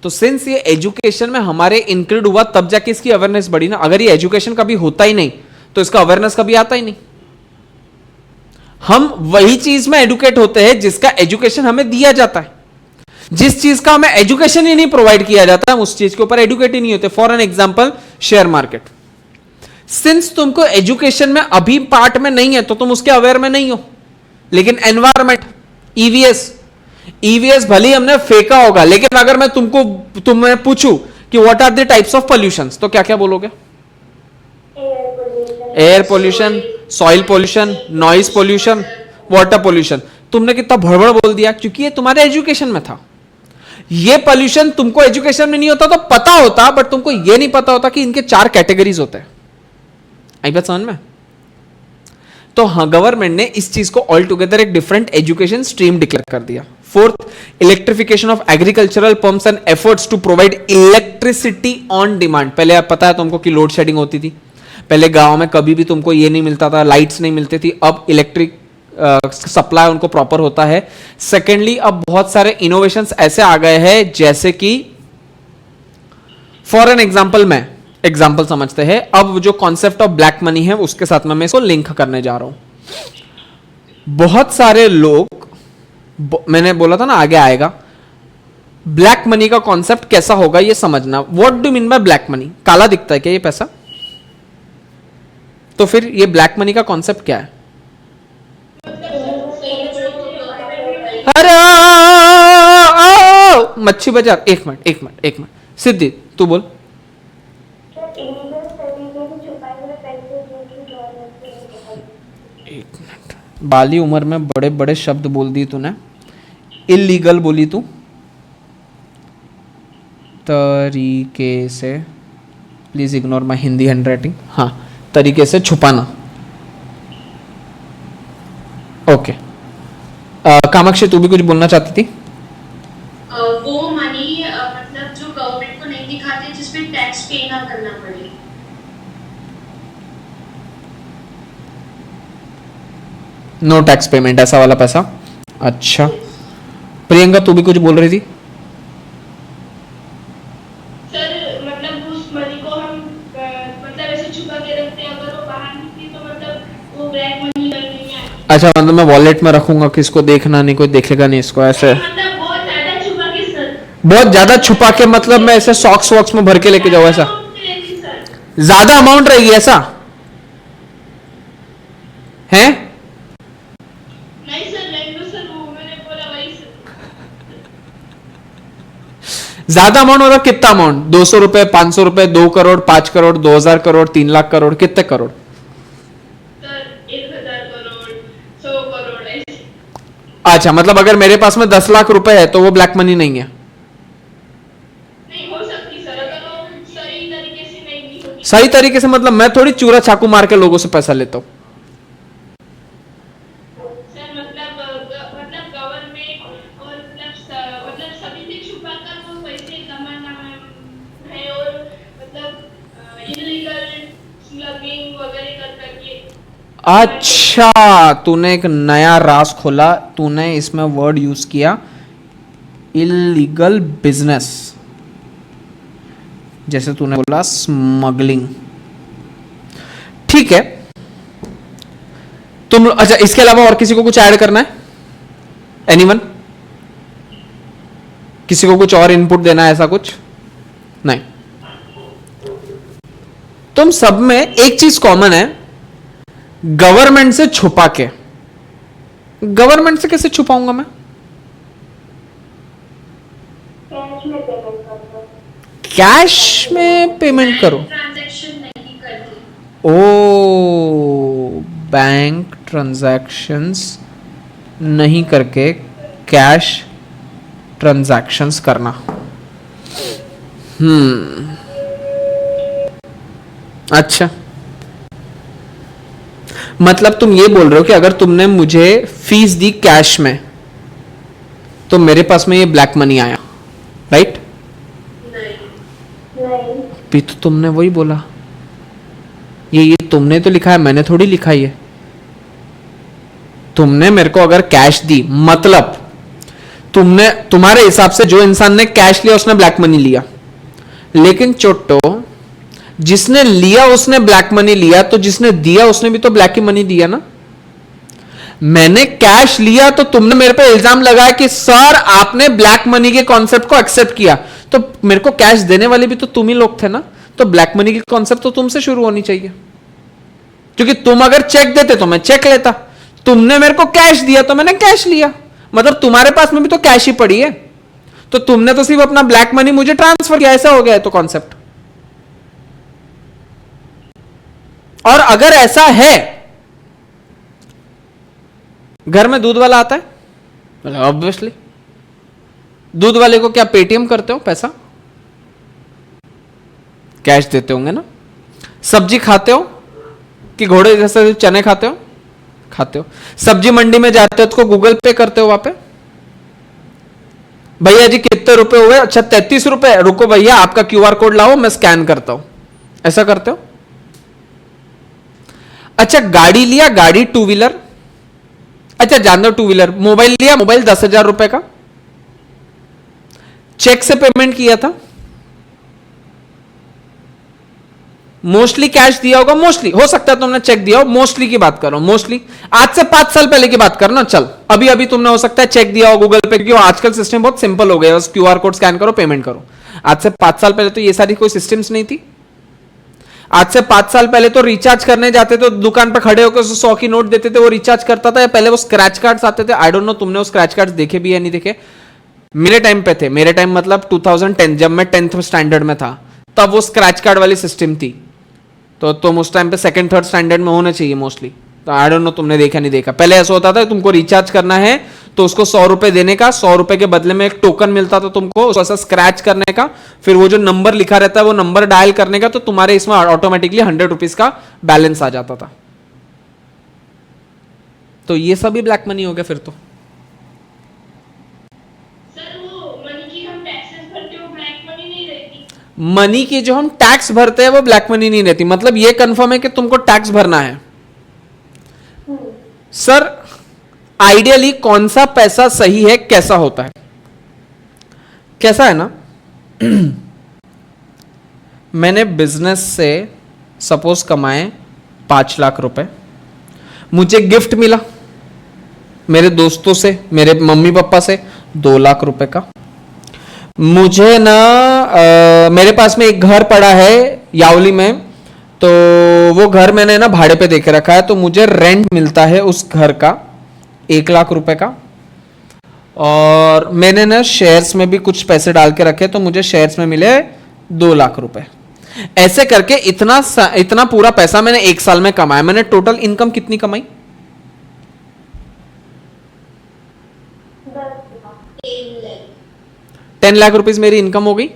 तो सिंस ये एजुकेशन में हमारे इंक्लूड हुआ, तब जाके इसकी अवेयरनेस बढ़ी ना। अगर ये एजुकेशन कभी होता ही नहीं तो इसका अवेयरनेस कभी आता ही नहीं। हम वही चीज में एडुकेट होते हैं जिसका एजुकेशन हमें दिया जाता है। जिस चीज का हमें एजुकेशन ही नहीं प्रोवाइड किया जाता, हम उस चीज के ऊपर एडुकेट ही नहीं होते। For an example, share market. Since तुमको एजुकेशन में अभी पार्ट में नहीं है तो तुम उसके अवेयर में नहीं हो। लेकिन एनवायरमेंट, ईवीएस, ईवीएस भले ही हमने फेंका होगा, लेकिन अगर मैं तुम्हें पूछूं कि what are the types of pollution, तो क्या क्या बोलोगे? Air pollution, soil pollution, noise pollution, water pollution. तुमने कितना भड़बड़ बोल दिया, क्योंकि ये तुम्हारे एजुकेशन में था। ये पोल्यूशन तुमको एजुकेशन में नहीं होता तो पता होता, बट तुमको ये नहीं पता होता कि इनके 4 कैटेगरीज होते हैं। आई बात समझ में? तो हाँ, गवर्नमेंट ने इस चीज को ऑल टुगेदर एक डिफरेंट एजुकेशन स्ट्रीम डिक्लेयर कर दिया। Fourth, electrification of agricultural pumps and efforts to provide electricity on demand. पहले आप पता है तुमको कि लोड शेडिंग होती थी, पहले गांव में कभी भी तुमको ये नहीं मिलता था, लाइट्स नहीं मिलती थी। अब इलेक्ट्रिक सप्लाई उनको प्रॉपर होता है। सेकेंडली, अब बहुत सारे इनोवेशंस ऐसे आ गए हैं, जैसे कि फॉर एन एग्जांपल, मैं एग्जांपल समझते हैं। अब जो कॉन्सेप्ट ऑफ ब्लैक मनी है उसके साथ में मैं इसको लिंक करने जा रहा हूं। बहुत सारे लोग, मैंने बोला था ना आगे आएगा, ब्लैक मनी का कॉन्सेप्ट कैसा होगा ये समझना। What do mean by black money? काला दिखता है क्या ये पैसा? तो फिर ये ब्लैक मनी का कॉन्सेप्ट क्या है? अरे मच्छी बाजार, एक मिनट सिद्धि तू बोल। एक मिनट, बाली उम्र में बड़े बड़े शब्द बोल दिए तूने। इलीगल बोली तू, तरीके से, please ignore my Hindi handwriting. हाँ, तरीके से छुपाना। ओके, कामाक्षी तू भी कुछ बोलना चाहती थी? वो मनी मतलब जो गवर्नमेंट को नहीं दिखाते, जिसमें टैक्स पे ना करना पड़े। नो टैक्स पेमेंट, ऐसा वाला पैसा। अच्छा, प्रियंका तू भी कुछ बोल रही थी? सर मतलब उस मनी को हम मतलब ऐसे छुपा के रखते हैं, अगर वो बाहर निकली तो मतलब वो ब्लैक मनी कर देंगे। अच्छा, मतलब मैं वॉलेट में रखूंगा, किसको देखना नहीं, कोई देखेगा नहीं इसको, ऐसे मतलब बहुत ज्यादा छुपा के सर। बहुत ज्यादा छुपा के, मतलब मैं ऐसे सॉक्स वॉक्स में भर के लेके जाऊँ ऐसा? सर ज्यादा अमाउंट रहेगी ऐसा है? नहीं सर, नहीं तो सर वो मैंने बोला वही सर। ज्यादा अमाउंट होगा? कितना अमाउंट? 200 रुपए, 500 रुपए, 2 करोड़, 5 करोड़, 2000 करोड़, 3 लाख करोड़, कितने करोड़? सर 1000 करोड़, 100 करोड़ ऐसे। अच्छा, मतलब अगर मेरे पास में 10 लाख रुपए है तो वो ब्लैक मनी नहीं है? नहीं हो सकती सर, अगर वो सही तरीके से नहीं ली होगी। सही तरीके से मतलब मैं थोड़ी चूरा चाकू मार के लोगों से पैसा लेता हूं। सर मतलब गवर्नमेंट और मतलब सभी से छुपा कर वो पैसे कमाना है, और मतलब इलीगल स्मगलिंग वगैरह कर करके। अच्छा, तूने एक नया राज खोला, तूने इसमें वर्ड यूज किया इलीगल बिजनेस, जैसे तूने बोला स्मगलिंग। ठीक है, तुम अच्छा, इसके अलावा और किसी को कुछ ऐड करना है? एनीवन? किसी को कुछ और इनपुट देना है? ऐसा कुछ नहीं। तुम सब में एक चीज कॉमन है, गवर्नमेंट से छुपा के। गवर्नमेंट से कैसे छुपाऊंगा मैं? कैश में पेमेंट करो? ट्रांजैक्शन नहीं करते। ओ, बैंक ट्रांजैक्शंस नहीं करके कैश ट्रांजैक्शंस करना। अच्छा, मतलब तुम ये बोल रहे हो कि अगर तुमने मुझे फीस दी कैश में तो मेरे पास में ये ब्लैक मनी आया, राइट? नहीं भी तो तुमने वही बोला, ये तुमने तो लिखा है, मैंने थोड़ी लिखा है। तुमने मेरे को अगर कैश दी, मतलब तुमने, तुम्हारे हिसाब से जो इंसान ने कैश लिया उसने ब्लैक मनी लिया, लेकिन चोट्टो जिसने लिया उसने ब्लैक मनी लिया, तो जिसने दिया उसने भी तो ब्लैक ही मनी दिया ना। मैंने कैश लिया तो तुमने मेरे पे इल्जाम लगाया कि सर आपने ब्लैक मनी के कॉन्सेप्ट को एक्सेप्ट किया, तो मेरे को कैश देने वाले भी तो तुम ही लोग थे ना, तो ब्लैक मनी की कॉन्सेप्ट तो तुमसे शुरू होनी चाहिए, क्योंकि तुम अगर चेक देते तो मैं चेक लेता, तुमने मेरे को कैश दिया तो मैंने कैश लिया, मतलब तुम्हारे पास में भी तो कैश ही पड़ी है, तो तुमने तो सिर्फ अपना ब्लैक मनी मुझे ट्रांसफर किया, ऐसा हो गया है तो कॉन्सेप्ट। और अगर ऐसा है, घर में दूध वाला आता है, ऑब्वियसली दूध वाले को क्या पेटीएम करते हो पैसा, कैश देते होंगे ना। सब्जी खाते हो कि घोड़े जैसे चने खाते हो, खाते हो। सब्जी मंडी में जाते हो तो गूगल पे करते हो वहां पे, भैया जी कितने रुपए हुए, अच्छा 33 रुपए, रुको भैया आपका क्यूआर कोड लाओ मैं स्कैन करता हूं, ऐसा करते हो। अच्छा गाड़ी लिया, गाड़ी टू व्हीलर, अच्छा जान दो टू व्हीलर, मोबाइल लिया, मोबाइल 10,000 रुपए का, चेक से पेमेंट किया था, मोस्टली कैश दिया होगा, मोस्टली हो सकता है तुमने चेक दिया हो, मोस्टली की बात कर रहा हूं, मोस्टली आज से 5 साल पहले की बात करना, चल अभी अभी तुमने हो सकता है चेक दिया हो गूगल पे, क्योंकि आजकल सिस्टम बहुत सिंपल हो गया, बस क्यूआर कोड स्कैन करो पेमेंट करो। आज से 5 साल पहले तो ये सारी कोई सिस्टम्स नहीं थी। आज से 5 साल पहले तो रिचार्ज करने जाते तो दुकान पर खड़े होकर 100 की नोट देते थे, वो रिचार्ज करता था, या पहले वो स्क्रैच कार्ड्स आते थे। आई डोंट नो तुमने वो स्क्रैच कार्ड्स देखे भी या नहीं देखे, मेरे टाइम पे थे, मेरे टाइम मतलब 2010 जब मैं 10th स्टैंडर्ड में था तब वो स्क्रैच कार्ड वाली सिस्टम थी, तो तुम उस टाइम पे 2nd 3rd स्टैंडर्ड में होने चाहिए मोस्टली, तो आई डोंट नो तुमने देखा नहीं देखा। पहले ऐसा होता था तुमको रिचार्ज करना है तो उसको 100 रुपए देने का, 100 रुपए के बदले में एक टोकन मिलता था तुमको, उसको ऐसा स्क्रैच करने का, फिर वो जो नंबर लिखा रहता है वो नंबर डायल करने का, तो तुम्हारे इसमें ऑटोमेटिकली 100 रुपीज का बैलेंस आ जाता था। तो ये सब भी ब्लैक मनी हो गया फिर तो। मनी की जो हम टैक्स भरते हैं वो ब्लैक मनी नहीं रहती, मतलब ये कंफर्म है कि तुमको टैक्स भरना है। सर आइडियली कौन सा पैसा सही है, कैसा होता है, कैसा है ना मैंने बिजनेस से सपोज कमाए 5 लाख रुपए, मुझे गिफ्ट मिला मेरे दोस्तों से, मेरे मम्मी पापा से 2 लाख रुपए का, मुझे ना मेरे पास में एक घर पड़ा है यावली में, तो वो घर मैंने ना भाड़े पे देके रखा है, तो मुझे रेंट मिलता है उस घर का 1 लाख रुपए का, और मैंने ना शेयर्स में भी कुछ पैसे डाल के रखे, तो मुझे शेयर्स में मिले 2 लाख रुपए। ऐसे करके इतना पूरा पैसा मैंने 1 साल में कमाया। मैंने टोटल इनकम कितनी कमाई, 10 लाख रुपीज मेरी इनकम हो गई।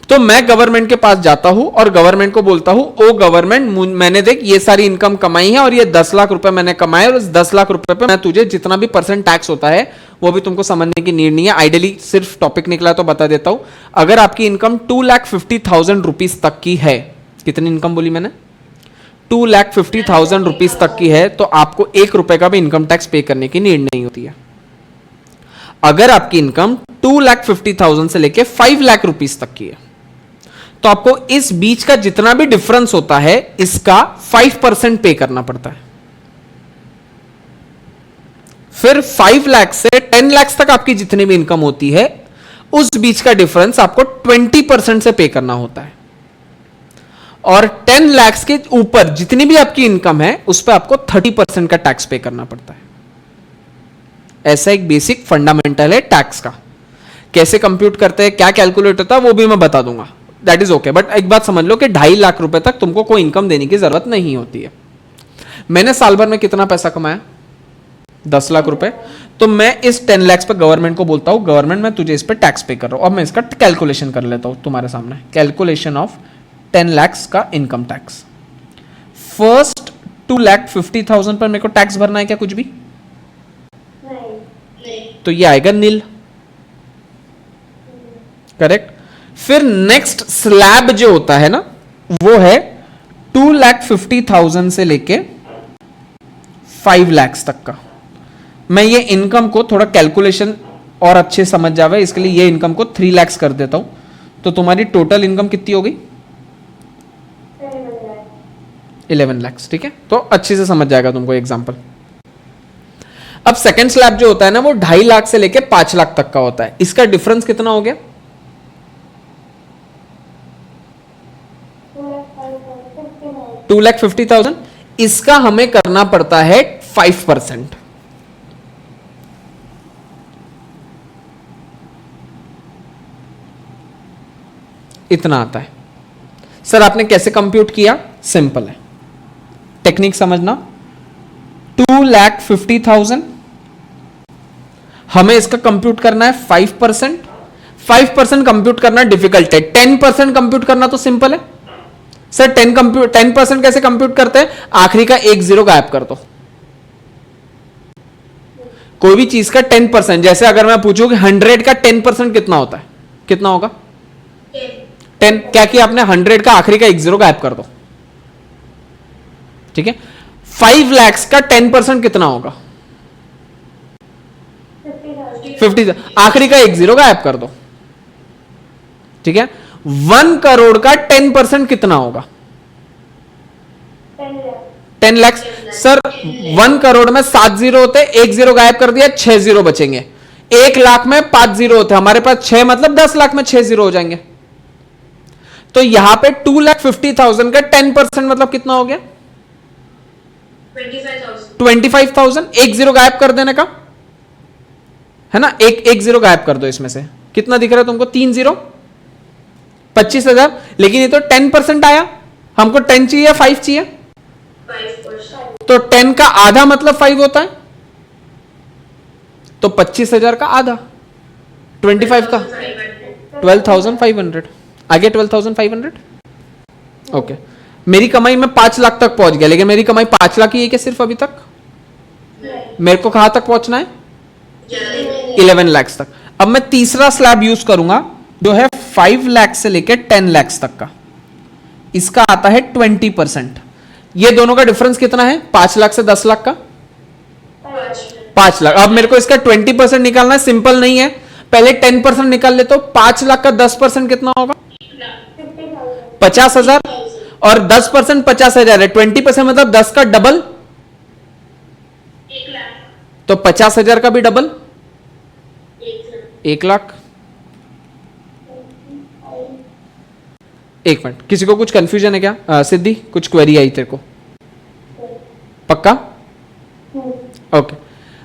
तो मैं गवर्नमेंट के पास जाता हूं और गवर्नमेंट को बोलता हूं, ओ गवर्नमेंट मैंने देख ये सारी इनकम कमाई है और ये 10 लाख रुपए मैंने कमाए, और इस 10 लाख रुपए पे मैं तुझे जितना भी % टैक्स होता है वो भी तुमको समझने की नीड नहीं है, आइडियली सिर्फ टॉपिक निकला तो बता देता हूं। अगर आपकी इनकम 2,50,000 रुपीज तक की है, कितनी इनकम बोली मैंने, 2,50,000 रुपीज तक की है, तो आपको 1 रुपए का भी इनकम टैक्स पे करने की नीड नहीं होती है। अगर आपकी इनकम 2,50,000 से लेके 5 लाख रुपीज तक की है, तो आपको इस बीच का जितना भी डिफरेंस होता है इसका 5% पे करना पड़ता है। फिर 5 लाख से 10 लाख तक आपकी जितनी भी इनकम होती है उस बीच का डिफरेंस आपको 20% से पे करना होता है, और 10 लाख के ऊपर जितनी भी आपकी इनकम है उस पर आपको 30% का टैक्स पे करना पड़ता है। ऐसा एक बेसिक फंडामेंटल है टैक्स का। कैसे कंप्यूट करते हैं, क्या कैलकुलेट होता है, वो भी मैं बता दूंगा, दैट इज ओके। बट एक बात समझ लो कि 2.5 लाख रुपए तक तुमको कोई इनकम देने की जरूरत नहीं होती है। मैंने साल भर में कितना पैसा कमाया, 10 लाख रुपए, तो मैं इस 10 लाख पे गवर्नमेंट को बोलता हूं, गवर्नमेंट मैं तुझे इस पे टैक्स पे कर रहा हूं। अब मैं इसका कैलकुलेशन कर लेता हूं तुम्हारे सामने, कैलकुलेशन ऑफ 10 लाख का इनकम टैक्स। फर्स्ट 2,50,000 पर मेरे को टैक्स भरना है क्या कुछ भी, तो ये आएगा नील, करेक्ट। फिर नेक्स्ट स्लैब जो होता है ना वो है 2,50,000 से लेके 5 लाख तक का। मैं ये इनकम को थोड़ा कैलकुलेशन और अच्छे समझ जावे इसके लिए ये इनकम को 3 लाख कर देता हूं, तो तुम्हारी टोटल इनकम कितनी हो गई, 11 लाख, ठीक है। तो अच्छे से समझ जाएगा तुमको एग्जांपल। अब सेकंड स्लैब जो होता है ना वो 2.5 लाख से लेके 5 लाख तक का होता है। इसका डिफरेंस कितना हो गया, 2,50,000। इसका हमें करना पड़ता है 5%। इतना आता है। सर आपने कैसे कंप्यूट किया? सिंपल है, टेक्निक समझना। 2,50,000 हमें इसका कंप्यूट करना है 5%। 5% कंप्यूट करना डिफिकल्ट है, 10% कंप्यूट करना तो सिंपल है। सर 10% कैसे कंप्यूट करते हैं? आखिरी का एक जीरो गायब कर दो। कोई भी चीज का 10%, जैसे अगर मैं पूछूं कि 100 का 10% कितना होता है, कितना होगा? 10। क्या किया आपने? 100 का आखिरी का एक जीरो गायब कर दो, ठीक है। 5 लाख का 10% कितना होगा? 50। आखिरी का एक जीरो गायब कर दो, ठीक है। 1 करोड़ का 10% कितना होगा? 10 लाख। सर 1 करोड़ में 7 जीरो होते, एक जीरो गायब कर दिया, 6 जीरो बचेंगे। 1 लाख में 5 जीरो होते, हमारे पास 6, मतलब 10 लाख में 6 जीरो हो जाएंगे। तो यहां पे 2,50,000 का 10% मतलब कितना हो गया? 25,000। एक जीरो गायब कर देने का है ना, एक जीरो गायब कर दो। इसमें से कितना दिख रहा है तुमको? 3 जीरो, 25,000। लेकिन ये तो 10% आया, हमको 10 चाहिए, 5 चाहिए। 5%। तो 10 का आधा मतलब 5 होता है, तो 25,000 का आधा 25 का 12,500। आगे 12,500। ओके, मेरी कमाई में 5 लाख तक पहुंच गया, लेकिन मेरी कमाई 5 लाख ही है क्या सिर्फ अभी तक? मेरे को कहां तक पहुंचना है? 11 लाख तक। अब मैं तीसरा स्लैब यूज करूंगा जो है 5 लाख से लेकर 10 लाख तक का। इसका आता है 20%। ये दोनों का डिफरेंस कितना है? 5 लाख से 10 लाख का 5 लाख। अब मेरे को इसका 20% निकालना है, सिंपल नहीं है। पहले 10% निकाल ले, तो 5 लाख का 10% कितना होगा? 50,000। और 10% 50,000 है, 20% मतलब 10 का डबल, 1 लाख। तो 50,000 का भी डबल 1 लाख। एक मिनट, किसी को कुछ कंफ्यूजन है क्या? सिद्धि कुछ क्वेरी आई तेरे को? पक्का? ओके।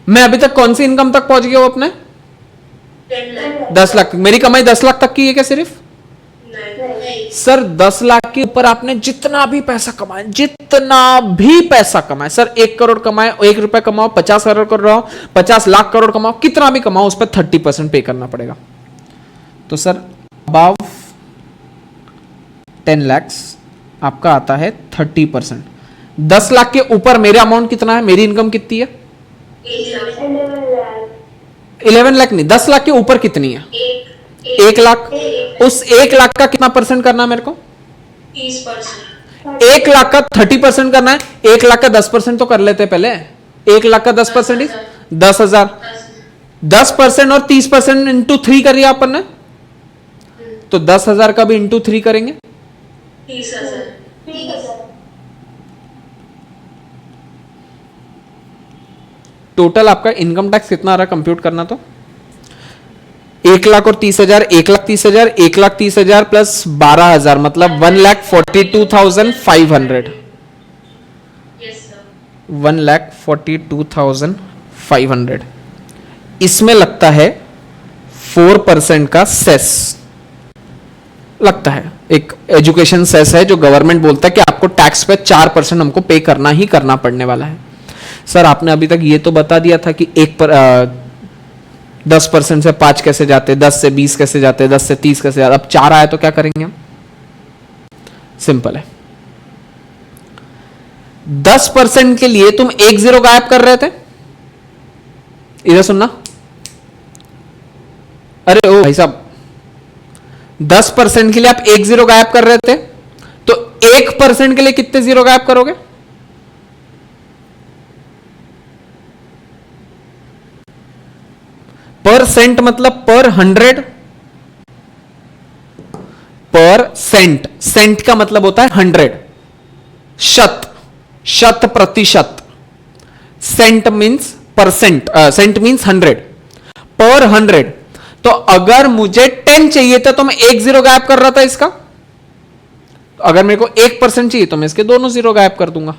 मैं अभी तक कौन सी इनकम तक पहुंच गया हूं अपने? 10 लाख। मेरी कमाई 10 लाख तक की है क्या सिर्फ? सर 10 लाख के ऊपर आपने जितना भी पैसा कमाए, जितना भी पैसा कमाए, सर 1 करोड़ कमाए, 1 रुपए कमाओ, 50 करोड़ कमाओ, 50 लाख करोड़ कमाओ, कितना भी कमाओ, उस पर 30% पे करना पड़ेगा। तो सर अबाव 10 लाख आपका आता है 30%। 10 लाख के ऊपर मेरा अमाउंट कितना है? मेरी इनकम कितनी है? 11 लाख नहीं, 10 लाख के ऊपर कितनी है? 1 लाख। उस 1 लाख का कितना परसेंट करना है मेरे को? 30%। 1 लाख का 30% करना है। 1 लाख का 10% तो कर लेते हैं पहले। 1 लाख का 10% 10,000। 10% और 30% इंटू 3 करिए अपन ने, तो 10,000 का भी इंटू 3 करेंगे, 30,000। टोटल आपका इनकम टैक्स कितना आ रहा है कंप्यूट करना? तो 1,30,000, 1,30,000, 1,30,000 प्लस 12,000 मतलब 1,42,500। Yes sir. 1,42,500। इसमें लगता है 4% का सेस लगता है। एक एजुकेशन सेस है जो गवर्नमेंट बोलता है कि आपको टैक्स पे 4% हमको पे करना ही करना पड़ने वाला है। सर आपने अभी तक ये तो बता दिया था कि 10% से 5 कैसे जाते, 10 से 20 कैसे जाते, 10 से 30 कैसे जाते। अब 4 आया तो क्या करेंगे हम? सिंपल है, 10% के लिए तुम 1 जीरो गायब कर रहे थे। इधर सुनना, अरे ओ भाई साहब, 10% के लिए आप 1 जीरो गायब कर रहे थे, तो 1% के लिए कितने जीरो गायब करोगे? परसेंट मतलब पर 100, पर सेंट, सेंट का मतलब होता है 100, शत प्रतिशत। Cent means percent, cent means 100, per 100। तो अगर मुझे 10 चाहिए था तो मैं 1 जीरो गायब कर रहा था इसका। तो अगर मेरे को 1% चाहिए तो मैं इसके दोनों जीरो गायब कर दूंगा।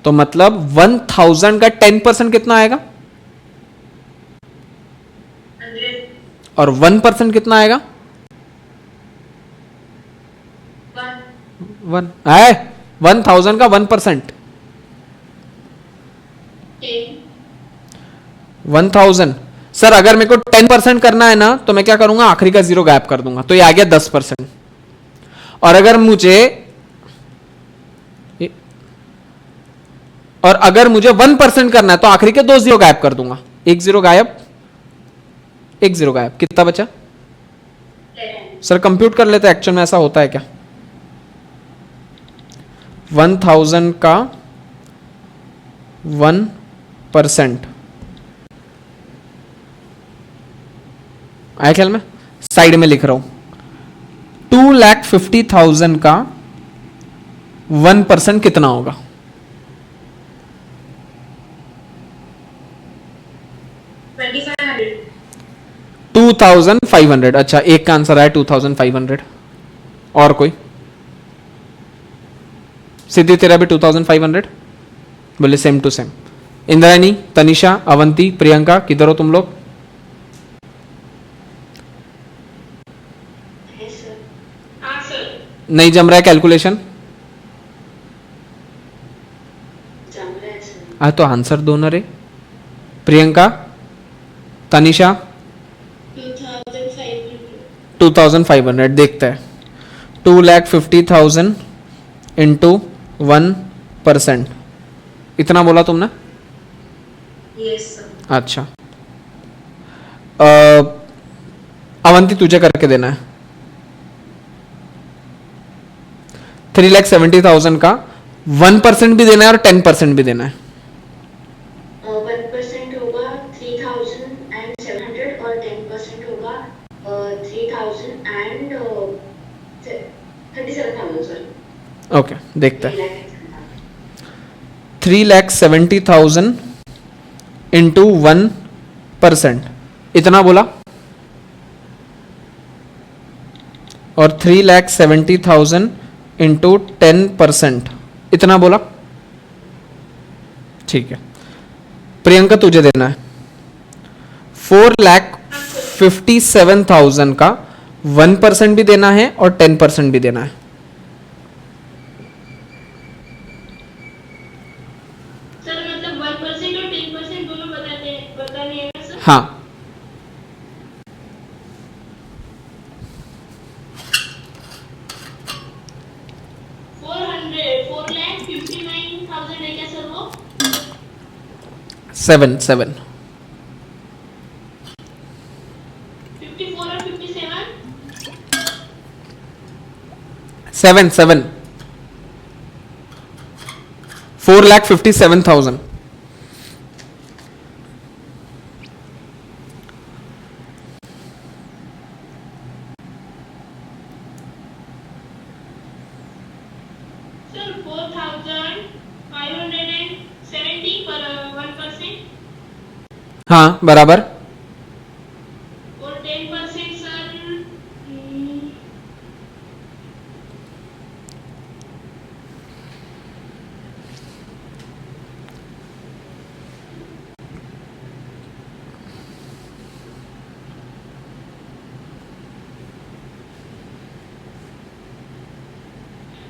तो मतलब 1000 का 10% कितना आएगा? 100। और 1% कितना आएगा? वन है 1000 का 1%, 10. 1000। सर अगर मेरे को 10% करना है ना तो मैं क्या करूंगा, आखिरी का जीरो गायब कर दूंगा, तो ये आ गया 10%। और अगर मुझे 1% करना है तो आखिरी के 2 जीरो गायब कर दूंगा, 1 जीरो गायब, 1 जीरो गायब, कितना बचा? 11. सर कंप्यूट कर लेते हैं, एक्चुअल में ऐसा होता है क्या? 1000 का 1% आया ख्याल में? साइड में लिख रहा हूं, 2,50,000 का 1% कितना होगा? 2500. 2500। अच्छा, एक का आंसर आया 2500। और कोई? सिद्धि तेरा भी 2500? बोले same to same. Indrayani, Tanisha, Avanti, Priyanka, किधर हो तुम लोग? है सर. हाँ सर. नहीं जम रहा है कैलकुलेशन? जम रहा है सर. तो आंसर दो ना रे। प्रियंका, तनिषा? 2500. 2500। देखते हैं, 2,50,000 इंटू 1%, इतना बोला तुमने? Yes sir. अच्छा, अवंती तुझे करके देना है। 3,70,000 का 1% भी देना है और 10% भी देना है। 1% होगा 3,700 और 10% होगा 3,37,000 सर. ओके, देखते हैं। 3,70,000 इंटू 1%, इतना बोला। और 3,70,000 इंटू 10%, इतना बोला। ठीक है, प्रियंका तुझे देना है 4,57,000 का 1% भी देना है और 10% भी देना है। सर मतलब 1% और 10% दोनों बताने हैं सर. हाँ, 4,59,000 है क्या सर वो? 7 54 और 57. 7 4,57,000। सर 4,570 पर 1%. हाँ बराबर। और 10% सर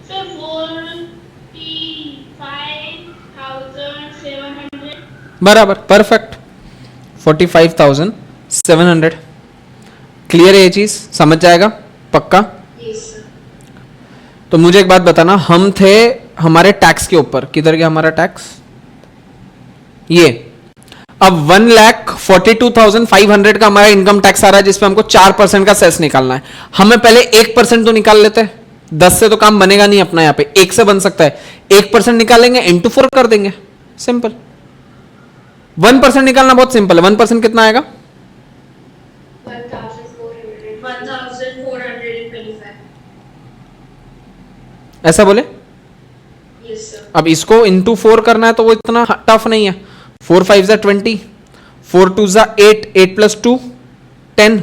45,700. बराबर, परफेक्ट। 45,700। क्लियर है ये चीज, समझ जाएगा पक्का? Yes sir. तो मुझे एक बात बताना, हम थे हमारे टैक्स के ऊपर, किधर गया हमारा टैक्स? ये अब 1,42,500 का हमारा इनकम टैक्स आ रहा है, जिसपे हमको 4% का सेस निकालना है। हमें पहले 1% तो निकाल लेते हैं, 10 से तो काम बनेगा नहीं अपना, यहाँ पे 1 से बन सकता है। 1% निकालेंगे, इंटू 4 कर देंगे, सिंपल। 1% निकालना बहुत सिंपल है। 1% कितना आएगा? 1,400. 1,425. ऐसा बोले? Yes sir. अब इसको इंटू 4 करना है तो वो इतना टफ नहीं है। 4 5 जा 20, 4 2 जा 8, 8 प्लस 2 10,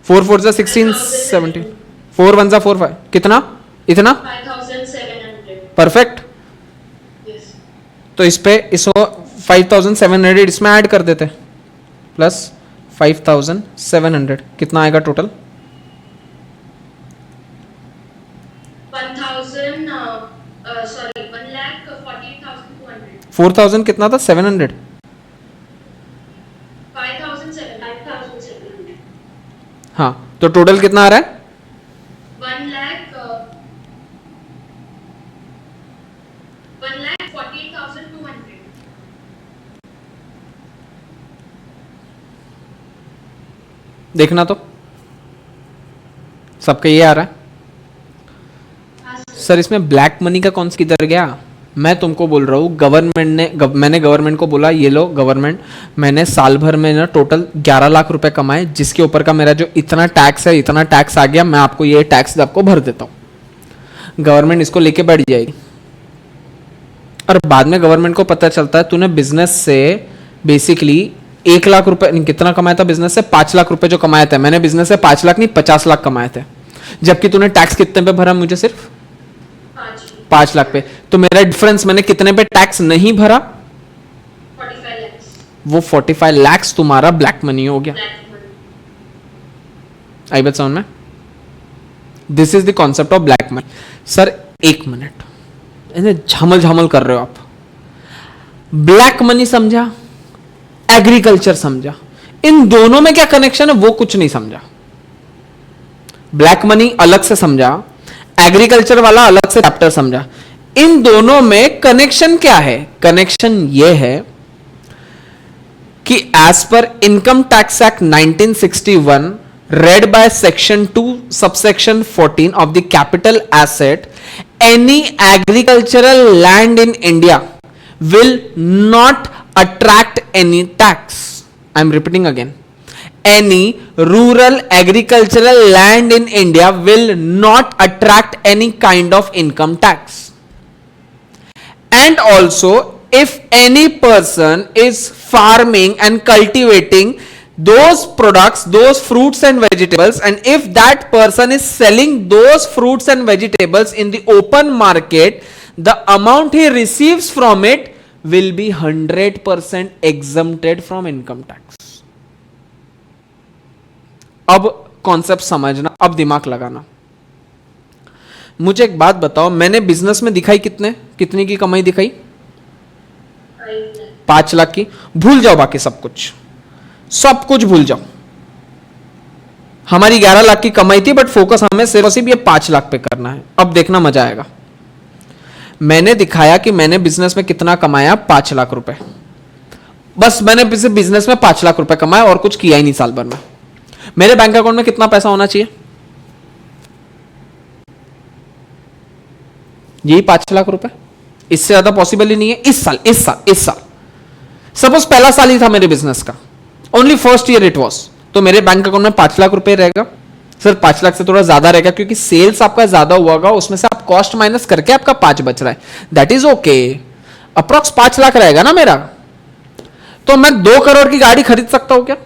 4 4 जा 16 17, 4 1 जा 4 5, कितना? इतना 5,700. परफेक्ट। Yes. तो इस पे इसको 5,700 इसमें ऐड कर देते, प्लस 5,700, कितना आएगा टोटल? 1,000. 1,48,200. 4,000 कितना था? 700। 5,700. हाँ, तो टोटल कितना आ रहा है? 1,48,200. देखना तो सबका ये आ रहा है। सर इसमें ब्लैक मनी का कौन सा किधर गया? मैं तुमको बोल रहा हूँ मैंने गवर्नमेंट को बोला ये लो गवर्नमेंट, मैंने साल भर में ना टोटल 11 लाख रुपए कमाए, जिसके ऊपर का मेरा जो इतना टैक्स है, इतना टैक्स आ गया, मैं आपको ये टैक्स आपको भर देता हूँ। गवर्नमेंट इसको लेके बैठ जाएगी और बाद में गवर्नमेंट को पता चलता है तूने बिजनेस से बेसिकली 1 लाख रुपए कितना कमाया था, बिजनेस से 5 लाख रुपए जो कमाए थे, मैंने बिजनेस से 5 लाख नहीं 50 लाख कमाए थे, जबकि तूने टैक्स कितने पे भरा? मुझे सिर्फ 5 लाख पे। तो मेरा डिफरेंस, मैंने कितने पे टैक्स नहीं भरा? 45 lakhs. वो 45 लाख तुम्हारा ब्लैक मनी हो गया। Black money. आई बात समझ में? This is the concept of black money. Sir 1 minute, झामल झामल कर रहे हो आप। ब्लैक मनी समझा, एग्रीकल्चर समझा, इन दोनों में क्या कनेक्शन है वो कुछ नहीं समझा। ब्लैक मनी अलग से समझा, एग्रीकल्चर वाला अलग से चैप्टर समझा। इन दोनों में कनेक्शन क्या है? कनेक्शन ये है कि as per income tax act 1961 read by section 2 subsection 14 of the capital asset, any agricultural land in India will not attract any tax. I am repeating again, any rural agricultural land in India will not attract any kind of income tax. And also, if any person is farming and cultivating those products, those fruits and vegetables, and if that person is selling those fruits and vegetables in the open market, the amount he receives from it will be 100% exempted from income tax. अब concept समझना, अब दिमाग लगाना। मुझे एक बात बताओ, मैंने बिजनेस में दिखाई कितने की कमाई दिखाई? 5 लाख की। भूल जाओ बाकी सब कुछ भूल जाओ। हमारी 11 लाख की कमाई थी, बट फोकस हमें सिर्फ ये 5 लाख पे करना है। अब देखना मजा आएगा। मैंने दिखाया कि मैंने बिजनेस में कितना कमाया, 5 लाख रुपए। बस मैंने बिजनेस में 5 लाख रुपए कमाया और कुछ किया ही नहीं साल भर में। मेरे बैंक अकाउंट में कितना पैसा होना चाहिए? यही 5 लाख रुपए, इससे ज्यादा पॉसिबल ही नहीं है। इस साल सपोज पहला साल ही था मेरे बिजनेस का, only first year it was, तो मेरे बैंक अकाउंट में 5 लाख रुपए रहेगा। सर 5 लाख से थोड़ा ज्यादा रहेगा क्योंकि सेल्स आपका ज्यादा हुआ होगा, उसमें से आप कॉस्ट माइनस करके आपका 5 बच रहा है, that is okay. Approx 5 lakh रहेगा ना मेरा। तो मैं 2 करोड़ की गाड़ी खरीद सकता हूं क्या?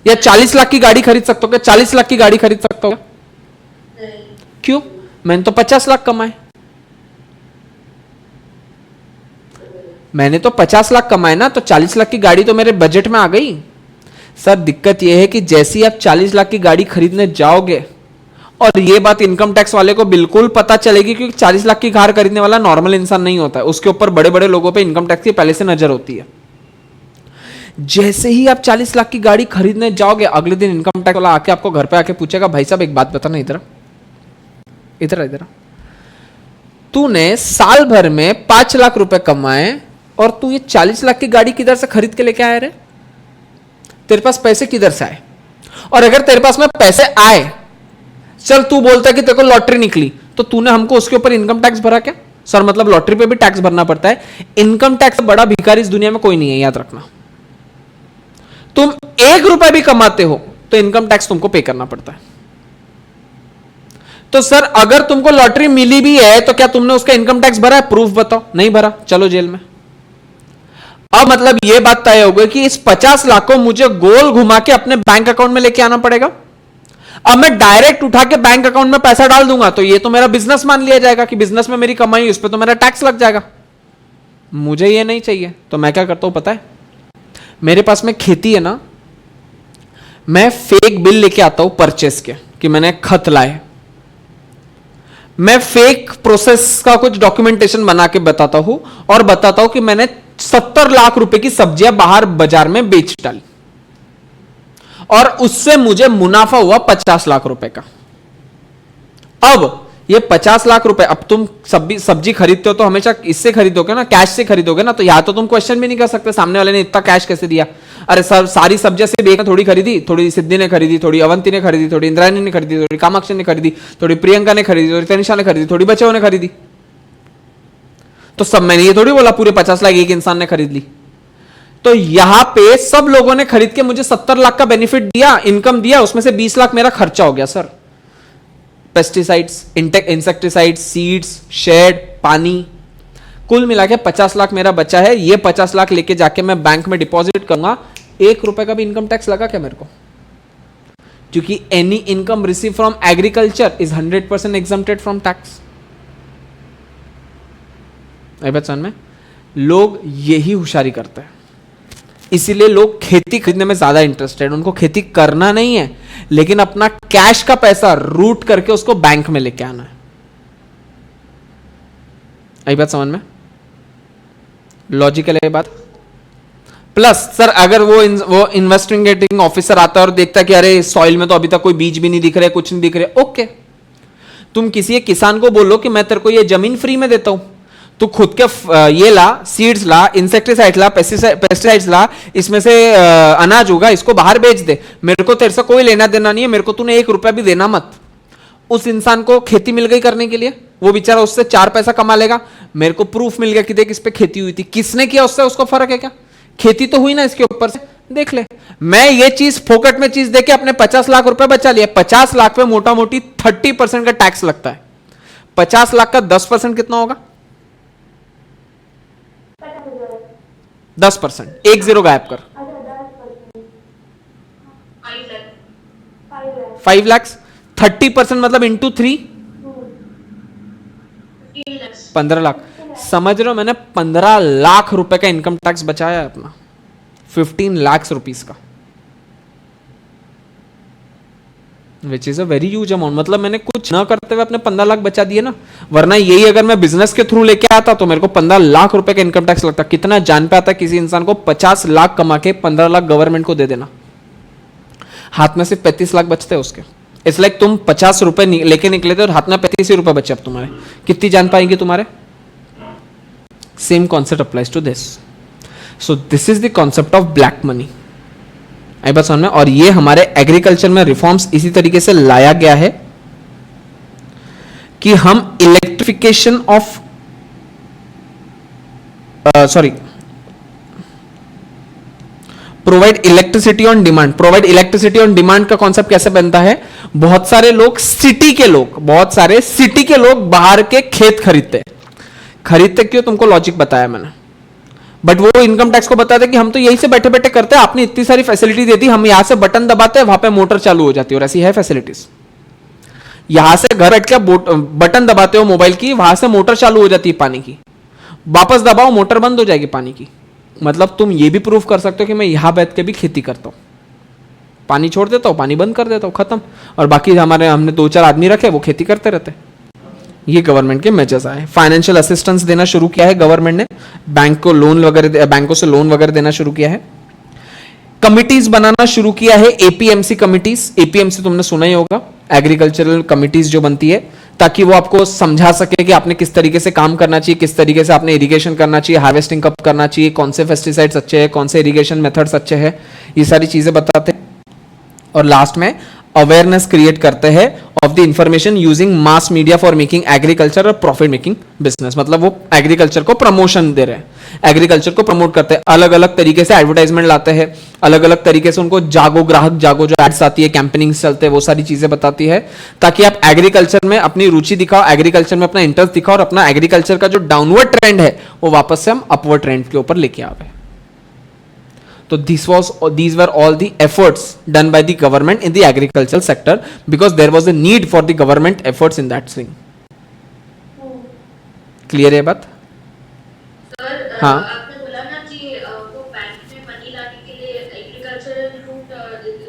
या 40 लाख की गाड़ी खरीद सकता हूं क्या? 40 लाख की गाड़ी खरीद सकता हूं क्या? क्यों? मैंने तो 50 लाख कमाए। मैंने तो 50 लाख कमाए ना, तो 40 लाख की गाड़ी तो मेरे बजट में आ गई। सर दिक्कत यह है कि जैसे ही आप 40 लाख की गाड़ी खरीदने जाओगे, और यह बात इनकम टैक्स वाले को बिल्कुल पता चलेगी, क्योंकि 40 लाख की कार खरीदने वाला नॉर्मल इंसान नहीं होता है, उसके ऊपर बड़े बड़े लोगों पे इनकम टैक्स की पहले से नजर होती है। जैसे ही आप 40 लाख की गाड़ी खरीदने जाओगे, अगले दिन इनकम टैक्स वाला आके आपको घर पे आके पूछेगा, भाई साहब एक बात बताना, इधर तूने साल भर में 5 लाख रुपए कमाए और तू ये 40 लाख की गाड़ी किधर से खरीद के लेके आया रे? तेरे पास पैसे किधर से आए? और अगर तेरे पास में पैसे आए, चल तू बोलता है कि तेरे को लॉटरी निकली, तो तूने हमको उसके ऊपर इनकम टैक्स भरा क्या? सर मतलब लॉटरी पे भी टैक्स भरना पड़ता है। इनकम टैक्स से बड़ा भिखारी इस दुनिया में कोई नहीं है, याद रखना। तुम 1 रुपए भी कमाते हो तो इनकम टैक्स तुमको पे करना पड़ता है। तो सर अगर तुमको लॉटरी मिली भी है तो क्या तुमने उसका इनकम टैक्स भरा है? प्रूफ बताओ। नहीं भरा, चलो जेल में। अब मतलब यह बात तय हो गई कि इस 50 लाख को मुझे गोल घुमा के अपने बैंक अकाउंट में लेके आना पड़ेगा। अब मैं डायरेक्ट उठा के बैंक अकाउंट में पैसा डाल दूंगा तो ये तो मेरा बिजनेस मान लिया जाएगा कि बिजनेस में मेरी कमाई, उस पर तो मेरा टैक्स लग जाएगा। मुझे ये नहीं चाहिए, तो मैं क्या करता हूं पता है? मेरे पास में खेती है ना, मैं फेक बिल लेके आता हूं परचेस के, कि मैंने खत लाए, मैं फेक प्रोसेस का कुछ डॉक्यूमेंटेशन बना के बताता हूं और बताता हूं कि मैंने 70 लाख रुपए की सब्जियां बाहर बाजार में बेच डाली और उससे मुझे मुनाफा हुआ 50 लाख रुपए का। अब ये 50 लाख रुपए, अब तुम सब्जी खरीदते हो तो हमेशा इससे खरीदोगे ना, कैश से खरीदोगे ना, तो यहां तो तुम क्वेश्चन भी नहीं कर सकते सामने वाले ने इतना कैश कैसे दिया। अरे सर, सारी सब्जियां सिर्फ एक थोड़ी खरीदी, थोड़ी सिद्धि ने खरीदी, थोड़ी अवंती ने खरीदी, थोड़ी इंद्रायणी ने खरीदी, थोड़ी कामाक्षी ने खरीदी, थोड़ी प्रियंका ने खरीदी, थोड़ी तनिषा ने खरीदी, थोड़ी बच्चों ने खरीदी। तो सब, मैंने ये थोड़ी बोला पूरे 50 लाख एक इंसान ने खरीद ली। तो यहां पे सब लोगों ने खरीद के मुझे 70 लाख का बेनिफिट दिया, इनकम दिया, उसमें से 20 लाख मेरा खर्चा हो गया सर। पेस्टिसाइड्स, इंसेक्टिसाइड्स, सीड्स, शेड, पानी, कुल मिला के 50 लाख मेरा बचा है। ये 50 लाख लेके जाके मैं बैंक में डिपॉजिट करूंगा, 1 रुपए का भी इनकम टैक्स लगा क्या मेरे को? क्योंकि any income receive from agriculture is 100% exempted from tax. बात समझ में? लोग यही होशियारी करते हैं, इसीलिए लोग खेती खरीदने में ज्यादा इंटरेस्टेड। उनको खेती करना नहीं है, लेकिन अपना कैश का पैसा रूट करके उसको बैंक में लेके आना है। आई बात समझ में? लॉजिकल है बात। प्लस सर, अगर वो इन्वेस्टिगेटिंग ऑफिसर आता है और देखता है कि अरे सॉइल में तो अभी तक कोई बीज भी नहीं दिख रहे, कुछ नहीं दिख रहे, ओके, तुम किसी एक किसान को बोलो कि मैं तेरे को ये जमीन फ्री में देता हूं, तू खुद के ये ला, सीड्स ला, इंसेक्टिसाइड ला, पेस्टिसाइड्स ला, इसमें से अनाज होगा, इसको बाहर बेच दे, मेरे को तेरे से कोई लेना देना नहीं है, मेरे को तूने 1 रुपया भी देना मत। उस इंसान को खेती मिल गई करने के लिए, वो बेचारा उससे 4 पैसा कमा लेगा, मेरे को प्रूफ मिल गया कि देख इस पे खेती हुई थी, किसने किया उससे उसको फर्क है क्या? खेती तो हुई ना इसके ऊपर से, देख ले। मैं ये चीज फोकट में चीज देके अपने 50 लाख रुपए बचा लिया। 50 लाख पे मोटा मोटी 30% का टैक्स लगता है। 50 लाख का 10% कितना होगा? 10%, 1 0 गायब कर। 5 लाख, 30% मतलब इंटू 3, 15 लाख। समझ रहे हो? मैंने 15 लाख रुपए का इनकम टैक्स बचाया है अपना, 15 लाख रुपीस का, which is a very huge amount. मतलब मैंने कुछ ना करते हुए अपने 15 लाख बचा दिए ना, वरना यही अगर मैं बिजनेस के थ्रू लेके आता तो मेरे को 15 लाख रुपए का इनकम टैक्स लगता। कितना जान पे आता किसी इंसान को 50 लाख कमा के 15 लाख गवर्नमेंट को दे देना, हाथ में से 35 लाख बचते हैं उसके। इट्स लाइक तुम 50 रुपए लेके निकले थे और हाथ में 35 रुपए बचे, अब तुम्हारे कितनी जान पाएंगे तुम्हारे? Same concept applies to this. So this is the concept of black money. आई बात समझ में? और ये हमारे एग्रीकल्चर में रिफॉर्म्स इसी तरीके से लाया गया है कि हम electrification of provide electricity on demand. Provide electricity on demand का कॉन्सेप्ट कैसे बनता है? बहुत सारे लोग सिटी के लोग बाहर के खेत खरीदते क्यों? तुमको लॉजिक बताया मैंने, बट वो इनकम टैक्स को बताते कि हम तो यही से बैठे बैठे करते हैं, आपने इतनी सारी फैसिलिटी दे दी, हम यहां से बटन दबाते हैं, वहां पे मोटर चालू हो जाती है, और ऐसी है फैसिलिटीज। यहां से घर बैठ के बटन दबाते हो मोबाइल की, वहां से मोटर चालू हो जाती है पानी की, वापस दबाओ मोटर बंद हो जाएगी पानी की। मतलब तुम ये भी प्रूफ कर सकते हो कि मैं यहां बैठ के भी खेती करता हूं, पानी छोड़ देता हूं, पानी बंद कर देता हूं, खत्म, और बाकी हमने 2-4 आदमी रखे, वो खेती करते रहते। ये गवर्नमेंट के मेजर्स आए। फाइनेंशियल असिस्टेंस देना शुरू किया है गवर्नमेंट ने, बैंकों से लोन वगैरह देना शुरू किया है। कमिटीज बनाना शुरू किया है, एपीएमसी कमिटीज। एपीएमसी तुमने सुना ही होगा, एग्रीकल्चरल कमिटीज जो बनती है, ताकि वो आपको समझा सके कि आपने किस तरीके से काम करना चाहिए, किस तरीके से आपने इरिगेशन करना चाहिए, हार्वेस्टिंग कब करना चाहिए, कौन से पेस्टिसाइड्स अच्छे हैं, कौन से इरिगेशन मेथड्स अच्छे हैं, ये सारी चीजें बताते हैं। और लास्ट में अवेयरनेस क्रिएट करते हैं of the information using mass media for making agriculture और प्रॉफिट मेकिंग बिजनेस। मतलब वो एग्रीकल्चर को प्रमोशन दे रहे हैं, एग्रीकल्चर को प्रमोट करते हैं, अलग अलग तरीके से एडवर्टाइजमेंट लाते हैं, अलग अलग तरीके से उनको जागो ग्राहक जागो जो एड्स आती है, कैंपेनिंग चलते हैं, वो सारी चीजें बताती है, ताकि आप एग्रीकल्चर में अपनी रुचि दिखाओ, एग्रीकल्चर में अपना इंटरेस्ट दिखाओ, और अपना एग्रीकल्चर का जो डाउनवर्ड ट्रेंड है वो वापस से हम अपवर्ड ट्रेंड के ऊपर लेके आवे। So these were all the efforts done by the government in the agricultural sector, because there was a need for the government efforts in that swing. Clear है बात? सर, हाँ, आपने बोला ना कि वो बैंक में मनी लाने के लिए एग्रीकल्चरल रूट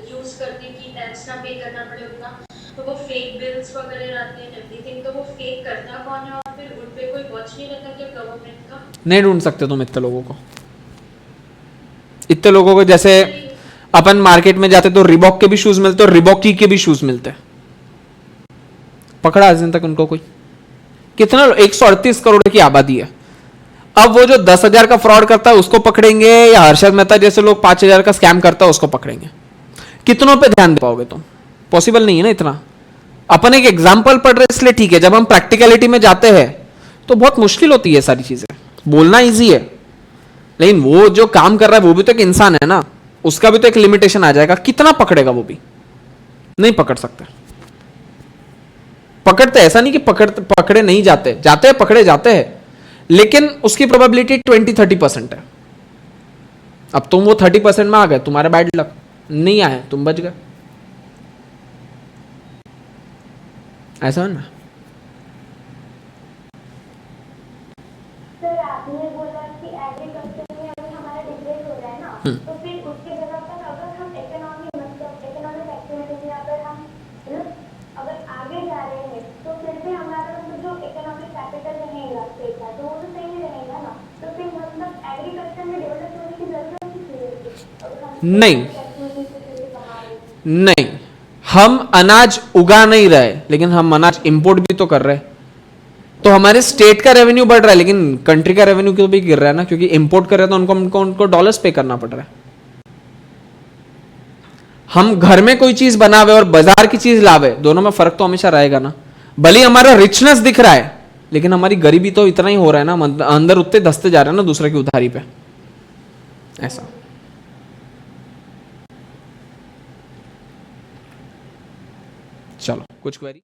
यूज करते कि टैक्स ना पे करना पड़े उतना, तो वो फेक बिल्स वगैरह आते हैं एवरीथिंग, तो वो फेक कौन है और फिर उन पे कोई वॉच नहीं रहता क्या गवर्नमेंट का? नहीं ढूंढ सकते तुम इतने लोगों को, इतने लोगों को। जैसे अपन मार्केट में जाते तो रिबॉक के भी शूज मिलते और रिबॉकी के भी शूज मिलते, पकड़ा आज दिन तक उनको कोई? कितना? 138 करोड़ की आबादी है। अब वो जो 10,000 का फ्रॉड करता है उसको पकड़ेंगे, या हर्षद मेहता जैसे लोग 5,000 का स्कैम करता है उसको पकड़ेंगे? कितनों पे ध्यान दे पाओगे तुम? पॉसिबल नहीं है ना इतना। अपन एक एग्जाम्पल पढ़ रहे इसलिए ठीक है, जब हम प्रैक्टिकलिटी में जाते हैं तो बहुत मुश्किल होती है सारी चीजें। बोलना ईजी है, लेकिन वो जो काम कर रहा है वो भी तो एक इंसान है ना, उसका भी तो एक लिमिटेशन आ जाएगा। कितना पकड़ेगा? वो भी नहीं पकड़ सकते। पकड़ते, ऐसा नहीं कि पकड़े नहीं जाते, जाते हैं, पकड़े जाते हैं, लेकिन उसकी प्रोबेबिलिटी 20-30% है। अब तुम वो 30% में आ गए, तुम्हारा बैड लक। नहीं आए, तुम बच गए। ऐसा है ना? सर आपने बोला कि एग्रीकल्चर में अभी हमारा डिग्रेड हो रहा है ना, तो फिर उसके जगह पर अगर हम इकोनॉमिक इकोनॉमिक एक्टिविटी में अगर हम अगर आगे जा रहे हैं तो फिर भी हमारा जो इकोनॉमिक कैपिटल रहेगा स्टेट का तो वो तो सही नहीं रहेगा ना। तो फिर एग्रीकल्चर में डेवलप होने की जरूरत नहीं, नहीं, हम अनाज उगा नहीं रहे, लेकिन हम अनाज इंपोर्ट भी तो कर रहे हैं। तो हमारे स्टेट का रेवेन्यू बढ़ रहा है, लेकिन कंट्री का रेवेन्यू क्यों भी गिर रहा है ना, क्योंकि इंपोर्ट कर रहे हैं तो उनको डॉलर्स पे करना पड़ रहा है। हम घर में कोई चीज बनावे और बाजार की चीज लावे, दोनों में फर्क तो हमेशा रहेगा ना। भले हमारा रिचनेस दिख रहा है, लेकिन हमारी गरीबी तो इतना ही हो रहा है ना, अंदर उतने धसते जा रहे हैं ना दूसरे की उधारी पे। ऐसा चलो, कुछ क्वेरी?